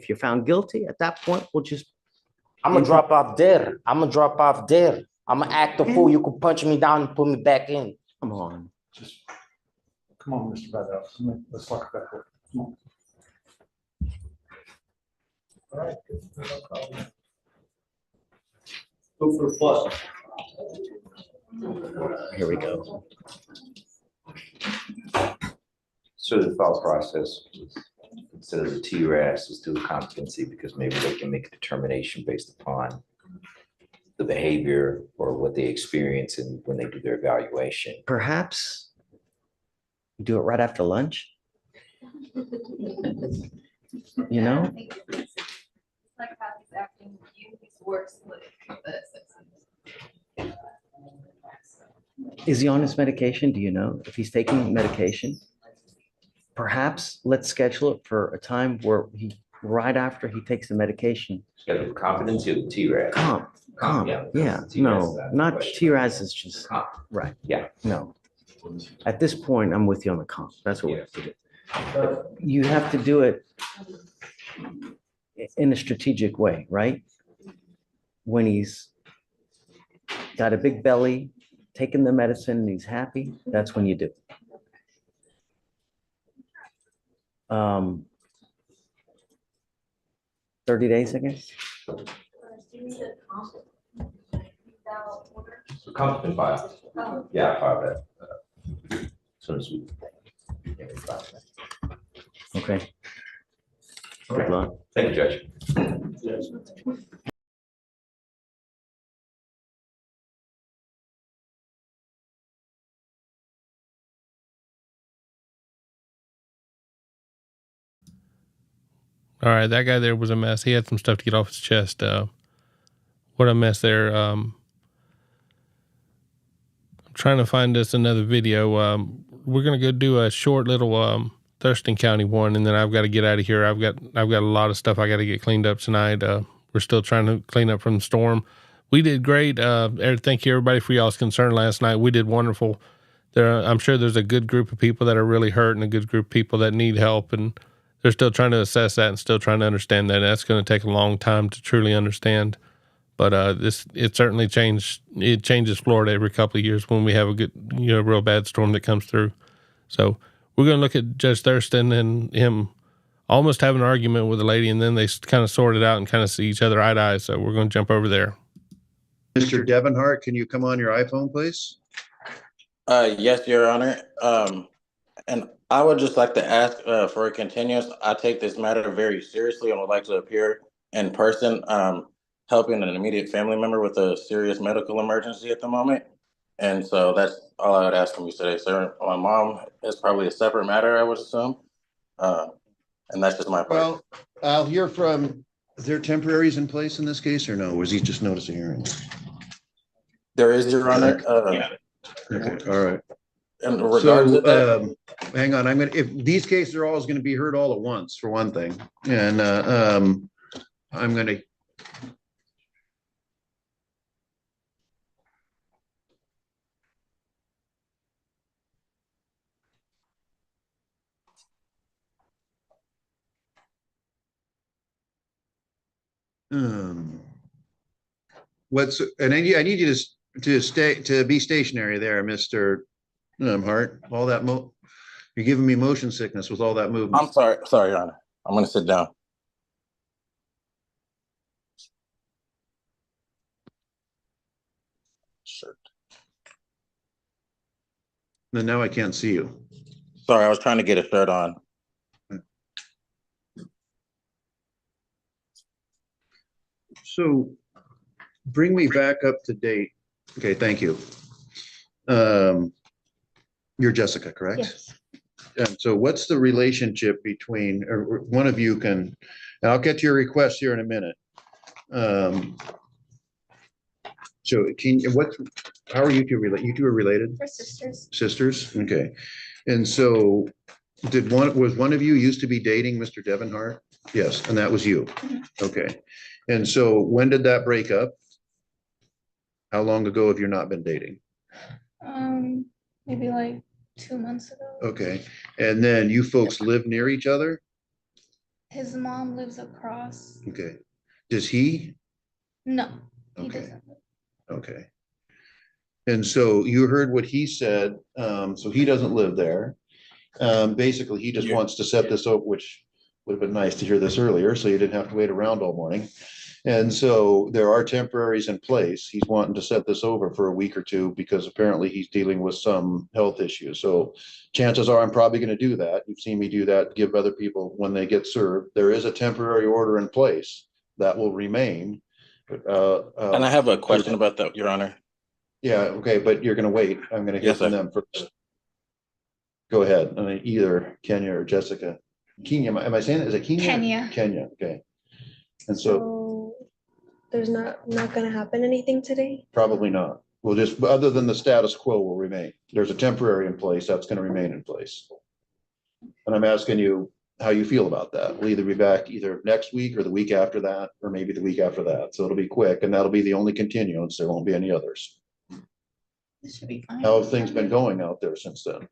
you're found guilty, at that point, we'll just. I'm gonna drop off there. I'm gonna act a fool. You can punch me down and put me back in. Come on. Come on, Mr. Bedell. Let's talk about it. Come on. All right. Go for a plus. Here we go. So the thought process, instead of the TRAS, is do a competency because maybe they can make a determination based upon the behavior or what they experience and when they do their evaluation. Perhaps do it right after lunch. You know? Like how he's acting, he's works with this. Is he on his medication? Do you know if he's taking medication? Perhaps let's schedule it for a time where right after he takes the medication. Schedule competency or the TRAS? Comp, yeah, no, not TRAS is just, right. Yeah. No. At this point, I'm with you on the comp. That's what we have to do. You have to do it in a strategic way, right? When he's got a big belly, taking the medicine, and he's happy, that's when you do. 30 days, I guess. So competent file. Yeah, I filed that. As soon as we. Okay. Good luck. Thank you, Judge. All right, that guy there was a mess. He had some stuff to get off his chest. What a mess there. I'm trying to find us another video. We're gonna go do a short little Thurston County one, and then I've got to get out of here. I've got a lot of stuff I got to get cleaned up tonight. We're still trying to clean up from the storm. We did great. Thank you everybody for y'all's concern last night. We did wonderful. I'm sure there's a good group of people that are really hurt and a good group of people that need help, and they're still trying to assess that and still trying to understand that. That's going to take a long time to truly understand. But it certainly changed. It changes Florida every couple of years when we have a good, real bad storm that comes through. So we're going to look at Judge Thurston and him almost having an argument with a lady, and then they kind of sort it out and kind of see each other eye to eye. So we're going to jump over there. Mr. Devenhart, can you come on your iPhone, please? Yes, Your Honor. And I would just like to ask for a continuance. I take this matter very seriously and would like to appear in person, helping an immediate family member with a serious medical emergency at the moment. And so that's all I would ask from you today, sir. My mom is probably a separate matter, I would assume. And that's just my part. Well, I'll hear from, is there temporaries in place in this case or no? Or is he just notice a hearing? There is, Your Honor. Okay, all right. In regards to that, Hang on, if these cases are always going to be heard all at once, for one thing, and I'm going to. And I need you to be stationary there, Mr. Hart. All that you're giving me motion sickness with all that movement. I'm sorry, Your Honor. I'm going to sit down. Shirt. And now I can't see you. Sorry, I was trying to get a shirt on. So bring me back up to date. Okay, thank you. You're Jessica, correct? Yes. And so what's the relationship between, or one of you can, and I'll get to your request here in a minute. So how are you two related? You two are related? We're sisters. Sisters? Okay. And so was one of you used to be dating Mr. Devon Hart? Yes, and that was you. Okay. And so when did that break up? How long ago have you not been dating? Maybe like 2 months ago. Okay. And then you folks live near each other? His mom lives across. Okay. Does he? No, he Okay. doesn't. Okay. And so you heard what he said. So he doesn't live there. Basically, he just wants to set this up, which would have been nice to hear this earlier, so you didn't have to wait around all morning. And so there are temporaries in place. He's wanting to set this over for a week or two because apparently he's dealing with some health issues. So chances are I'm probably going to do that. You've seen me do that, give other people when they get served. There is a temporary order in place that will remain. And I have a question about that, Your Honor. Yeah, okay, but you're gonna wait. I'm gonna hear Yes, from sir. them first. Go ahead. I mean, either Kenya or Jessica. Kenya, am I saying it? Is it Kenya? Kenya. Kenya, okay. And so There's not gonna happen anything today? probably not. We'll just, other than the status quo will remain. There's a temporary in place that's gonna remain in place. And I'm asking you how you feel about that. We'll either be back either next week or the week after that, or maybe the week after that. So it'll be quick and that'll be the only continuance. There won't be any others. It should be fine. How have things been going out there since then?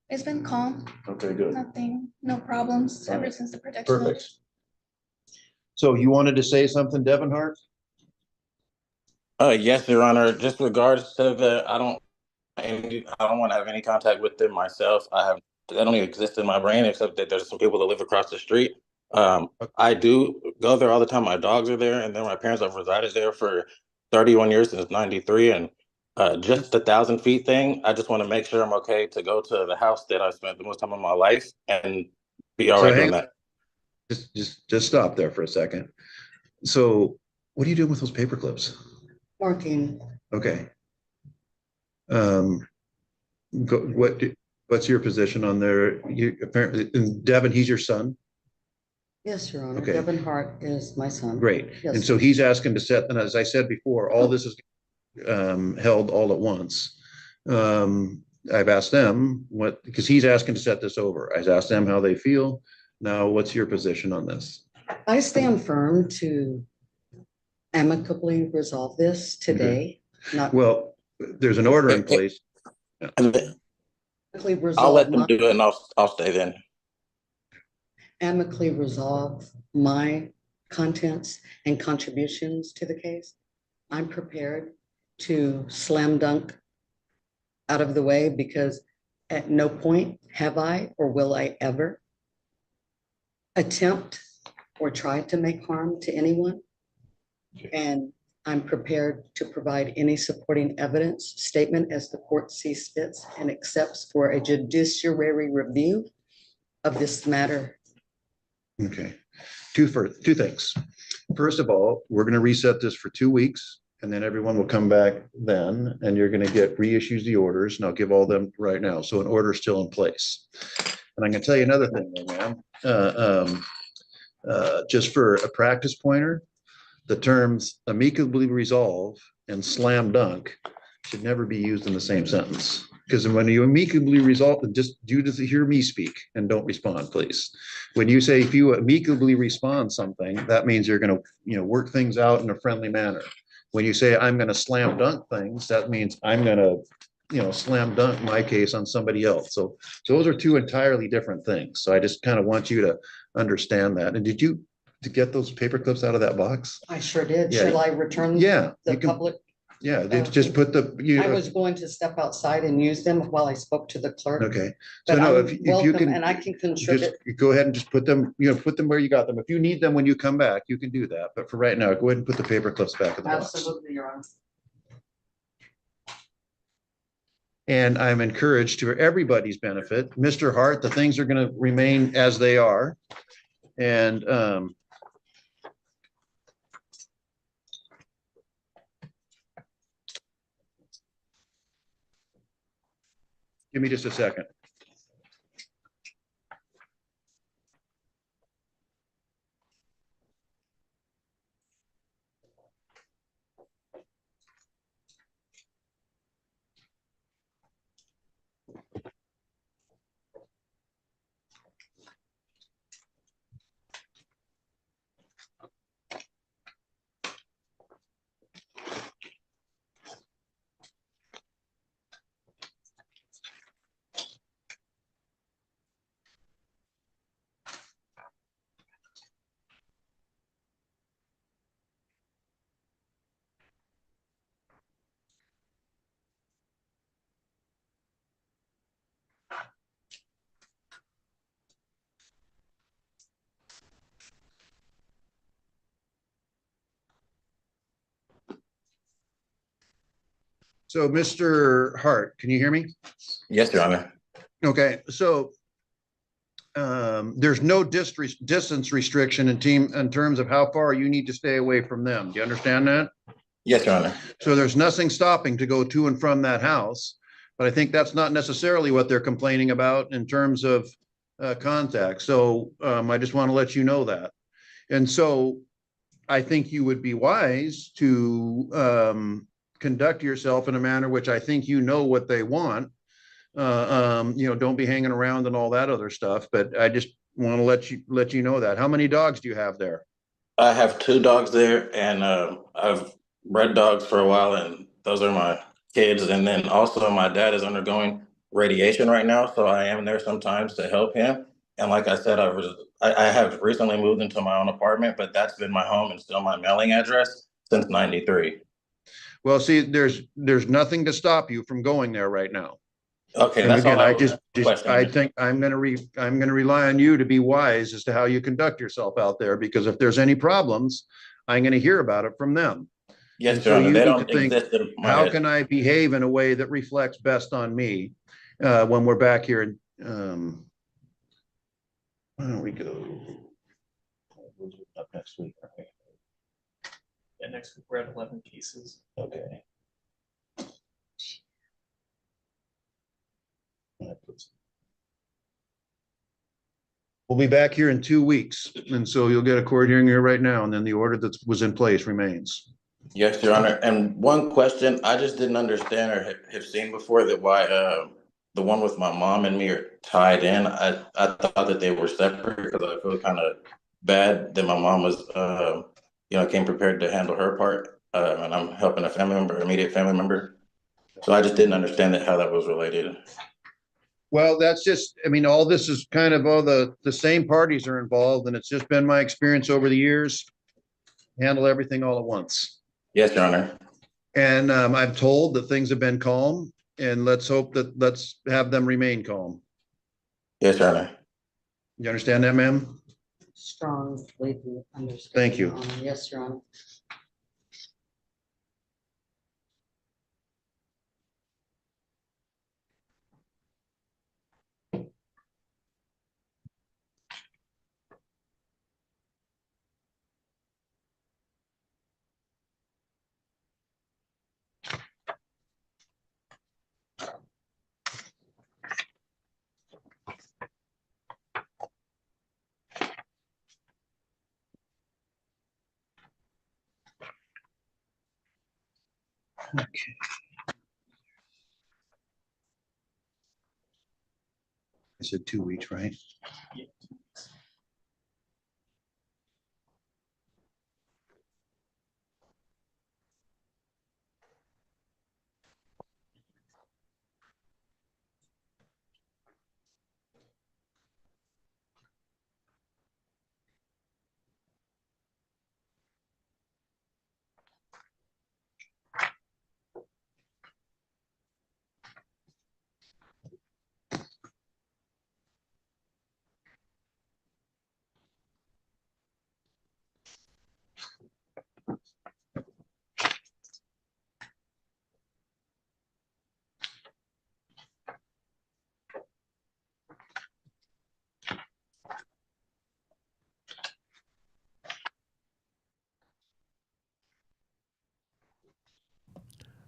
It's been calm. Okay, good. Nothing, no problems ever since the protection order. Perfect. So you wanted to say something, Devon Hart? Yes, Your Honor. Just regards to I don't want to have any contact with them myself. They don't even exist in my brain except that there's some people that live across the street. I do go there all the time. My dogs are there, and then my parents have resided there for 31 years since '93. And just the 1,000 feet thing, I just want to make sure I'm okay to go to the house that I spent the most time of my life and be all So right hang doing on. that. Just stop there for a second. So what are you doing with those paper clips? Working. Okay. What's your position on there? You apparently, and Devon, he's your son? Yes, Your Honor. Okay. Devon Hart is my son. Great. Yes. And so he's asking to set, and as I said before, all this is held all at once. I've asked them because he's asking to set this over. I've asked them how they feel. Now, what's your position on this? I stand firm to amicably resolve this today. Well, there's an order in place. I'll let them do it, and I'll stay then. Amicably resolve my contents and contributions to the case. I'm prepared to slam dunk out of the way because at no point have I or will I ever attempt or try to make harm to anyone. And I'm prepared to provide any supporting evidence, statement as the court sees fits and accepts for a judiciary review of this matter. Okay, two things. First of all, we're going to reset this for 2 weeks and then everyone will come back then and you're going to get reissues the orders and I'll give all them right now. So an order is still in place. And I'm going to tell you another thing though, ma'am. Just for a practice pointer, the terms amicably resolve and slam dunk should never be used in the same sentence. Because when you amicably resolve, just hear me speak and don't respond, please. When you say if you amicably respond something, that means you're going to, work things out in a friendly manner. When you say I'm going to slam dunk things, that means I'm going to, slam dunk my case on somebody else. So those are two entirely different things. So I just kind of want you to understand that. And did you to get those paper clips out of that box? I sure did. Yeah. Shall I return Yeah, the public? Yeah, just put the, I was going to step outside and use them while I spoke to the clerk. okay. So But no, I'm if you welcome can. and I can Just contribute. go ahead and just put them, put them where you got them. If you need them when you come back, you can do that. But for right now, go ahead and put the paper clips back in the box. Absolutely, Your Honor. And I'm encouraged to everybody's benefit, Mr. Hart, the things are going to remain as they are. And Give me just a second. So, Mr. Hart, can you hear me? Yes, Your Honor. Okay, so there's no distance restriction in terms of how far you need to stay away from them. Do you understand that? Yes, Your Honor. So there's nothing stopping to go to and from that house. But I think that's not necessarily what they're complaining about in terms of contact. So I just want to let you know that. And so I think you would be wise to conduct yourself in a manner which I think you know what they want. Don't be hanging around and all that other stuff. But I just want to let you know that. How many dogs do you have there? I have 2 dogs there, and I've bred dogs for a while, and those are my kids. And then also, my dad is undergoing radiation right now, so I am there sometimes to help him. And like I said, I have recently moved into my own apartment, but that's been my home and still my mailing address since '93. Well, see, there's nothing to stop you from going there right now. Okay, And that's again, all I I was questioning. I think I'm gonna rely on you to be wise as to how you conduct yourself out there, because if there's any problems, I'm gonna hear about it from them. Yes, And Your so Honor, you they need to don't think, exist in my how head. can I behave in a way that reflects best on me when we're back here? Why don't we go? Up next week, right? Yeah, next week we're at 11 cases. Okay. We'll be back here in 2 weeks, and so you'll get a court hearing here right now, and then the order that was in place remains. Yes, Your Honor. And one question, I just didn't understand or have seen before that why the one with my mom and me are tied in. I thought that they were separate because I feel kind of bad that my mom was, came prepared to handle her part, and I'm helping a family member, immediate family member. So I just didn't understand that how that was related. Well, that's just, I mean, all this is kind of all the same parties are involved, and it's just been my experience over the years. Handle everything all at once. Yes, Your Honor. And I'm told that things have been calm, and let's have them remain calm. Yes, Your Honor. You understand that, ma'am? Strongly understand. Thank you. Your Honor. Yes, Your Honor. Okay. I said 2 weeks, right?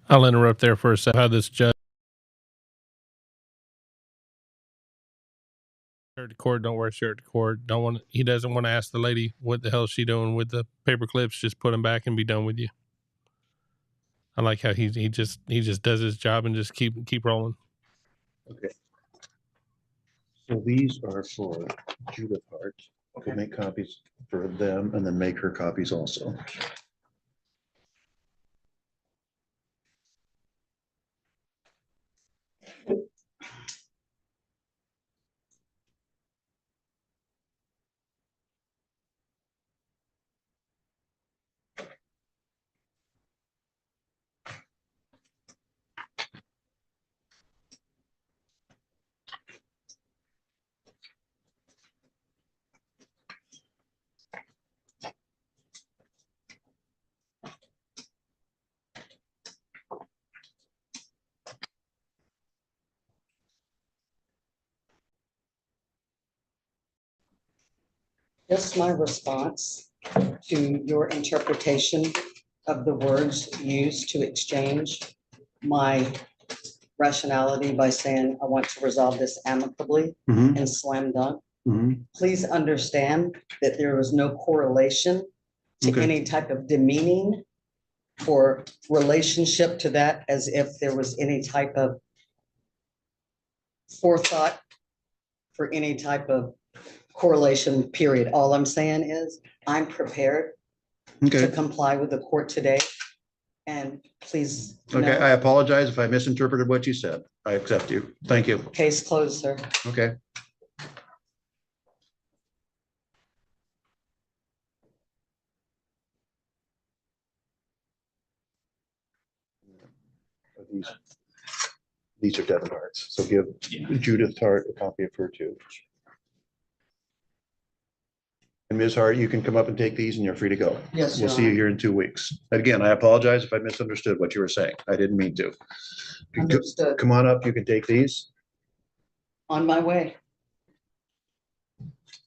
I'll interrupt there for a second. How this judge shirt to court, don't wear a shirt to court. He doesn't want to ask the lady what the hell is she doing with the paper clips. Just put them back and be done with you. I like how he just does his job and just keep rolling. Okay. So these are for Judith Hart. Okay, make copies for them and then make her copies also. Just my response to your interpretation of the words used to exchange my rationality by saying, I want to resolve this amicably Mhm. and slam dunk. Mhm. Please understand that there is no correlation to Okay. any type of demeaning or relationship to that, as if there was any type of forethought for any type of correlation, period. All I'm saying is I'm prepared to Okay. comply with the court today. And please, Okay, know, I apologize if I misinterpreted what you said. I accept you. Thank you. case closed, sir. Okay. These are Devin Hart's, so give Judith Hart a copy of her too. And Ms. Hart, you can come up and take these and you're free to go. Yes, We'll Your see you Honor. here in 2 weeks. Again, I apologize if I misunderstood what you were saying. I didn't mean to. You can Understood. Come on up, you can take these. On my way.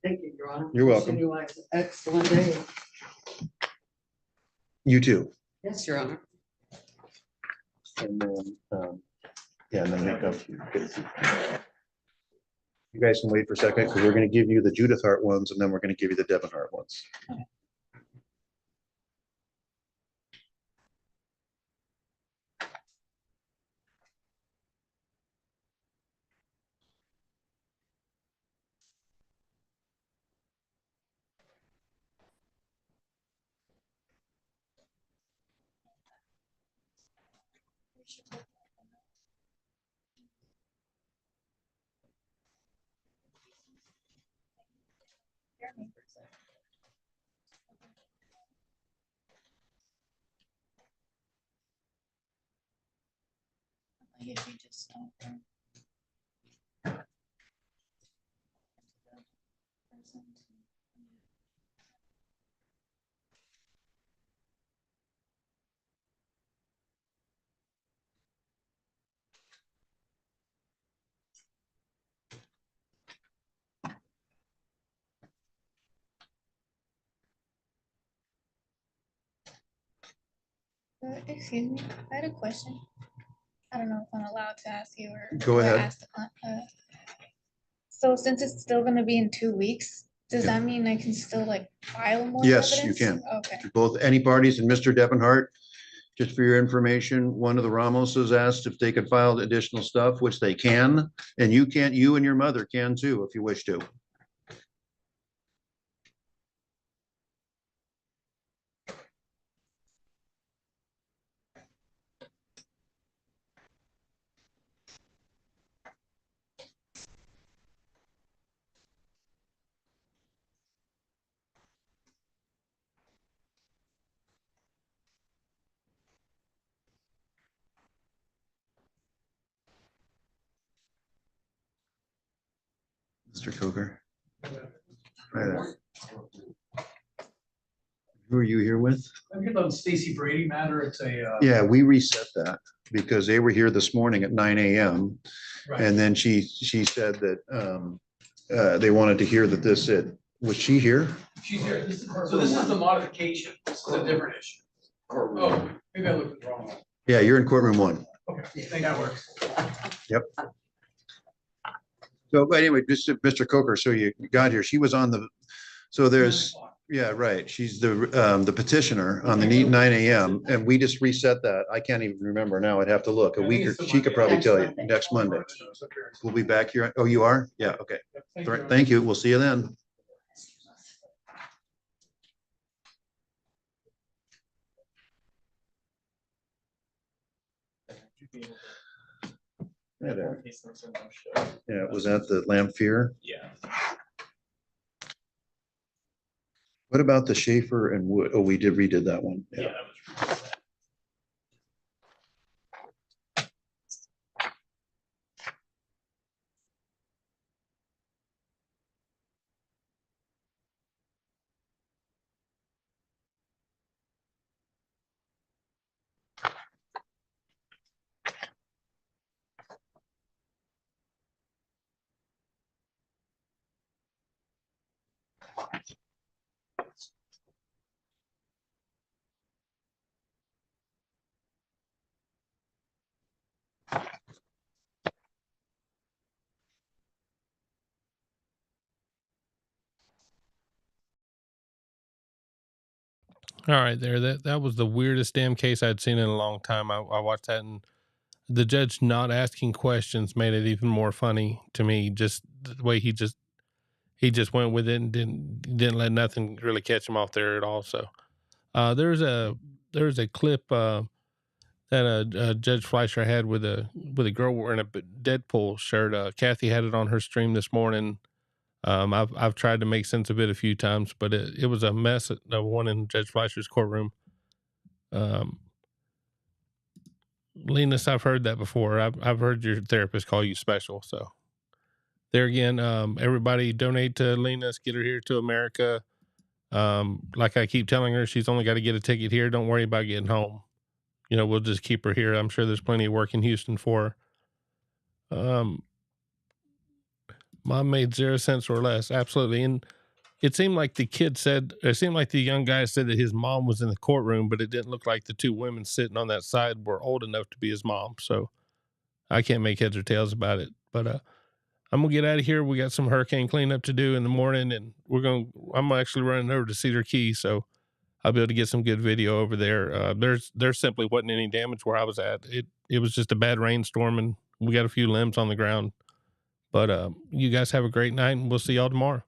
Thank you, Your Honor. You're welcome. Wishing you an excellent day. You too. Yes, Your Honor. And then, yeah, and then make up. You guys can wait for a second, because we're gonna give you the Judith Hart ones, and then we're gonna give you the Devin Hart ones. I guess you just don't. Excuse me, I had a question. I don't know if I'm allowed to ask you or. Go or ahead. ask the So since it's still gonna be in 2 weeks, does Yeah. that mean I can still like file more Yes, you evidence? can. Okay. Both any parties and Mr. Devin Hart, just for your information, one of the Ramoses asked if they could file additional stuff, which they can, and you can, you and your mother can too, if you wish to. Mr. Coker. Hi there. Who are you here with? I'm here on Stacy Brady matter. It's a. Yeah, we reset that because they were here this morning at 9 a.m. Right. And then she said that they wanted to hear that this, was she here? She's here. So this is the modification. This is a different issue. Oh, maybe I looked at the wrong one. Yeah, you're in courtroom 1. Okay, I think that works. Yep. So, but anyway, just Mr. Coker, so you got here, she was on the, so there's, yeah, right. She's the petitioner on the 9 AM and we just reset that. I can't even remember now. I'd have to look. A week or she could probably tell you next Monday. We'll be back here. Oh, you are? Yeah, okay. All right, thank you. We'll see you then. Yeah, was that the Lampier? Yeah. What about the Schaefer and Wood? Oh, we redid that one. Yeah. All right, there. That was the weirdest damn case I'd seen in a long time. I watched that, and the judge not asking questions made it even more funny to me. Just the way he just went with it and didn't let nothing really catch him off there at all. So there's a clip that Judge Fleischer had with a girl wearing a Deadpool shirt. Kathy had it on her stream this morning. I've tried to make sense of it a few times, but it was a mess. The one in Judge Fleischer's courtroom. Linus, I've heard that before. I've heard your therapist call you special. So there again, everybody donate to Linus, get her here to America. Like I keep telling her, she's only got to get a ticket here. Don't worry about getting home. You know, we'll just keep her here. I'm sure there's plenty of work in Houston for her. Mom made 0 cents or less. Absolutely. And it seemed like the young guy said that his mom was in the courtroom, but it didn't look like the two women sitting on that side were old enough to be his mom. So I can't make heads or tails about it, but, I'm gonna get out of here. We got some hurricane cleanup to do in the morning, and I'm actually running over to Cedar Key, so I'll be able to get some good video over there. There simply wasn't any damage where I was at. It was just a bad rainstorm, and we got a few limbs on the ground. But you guys have a great night, and we'll see y'all tomorrow.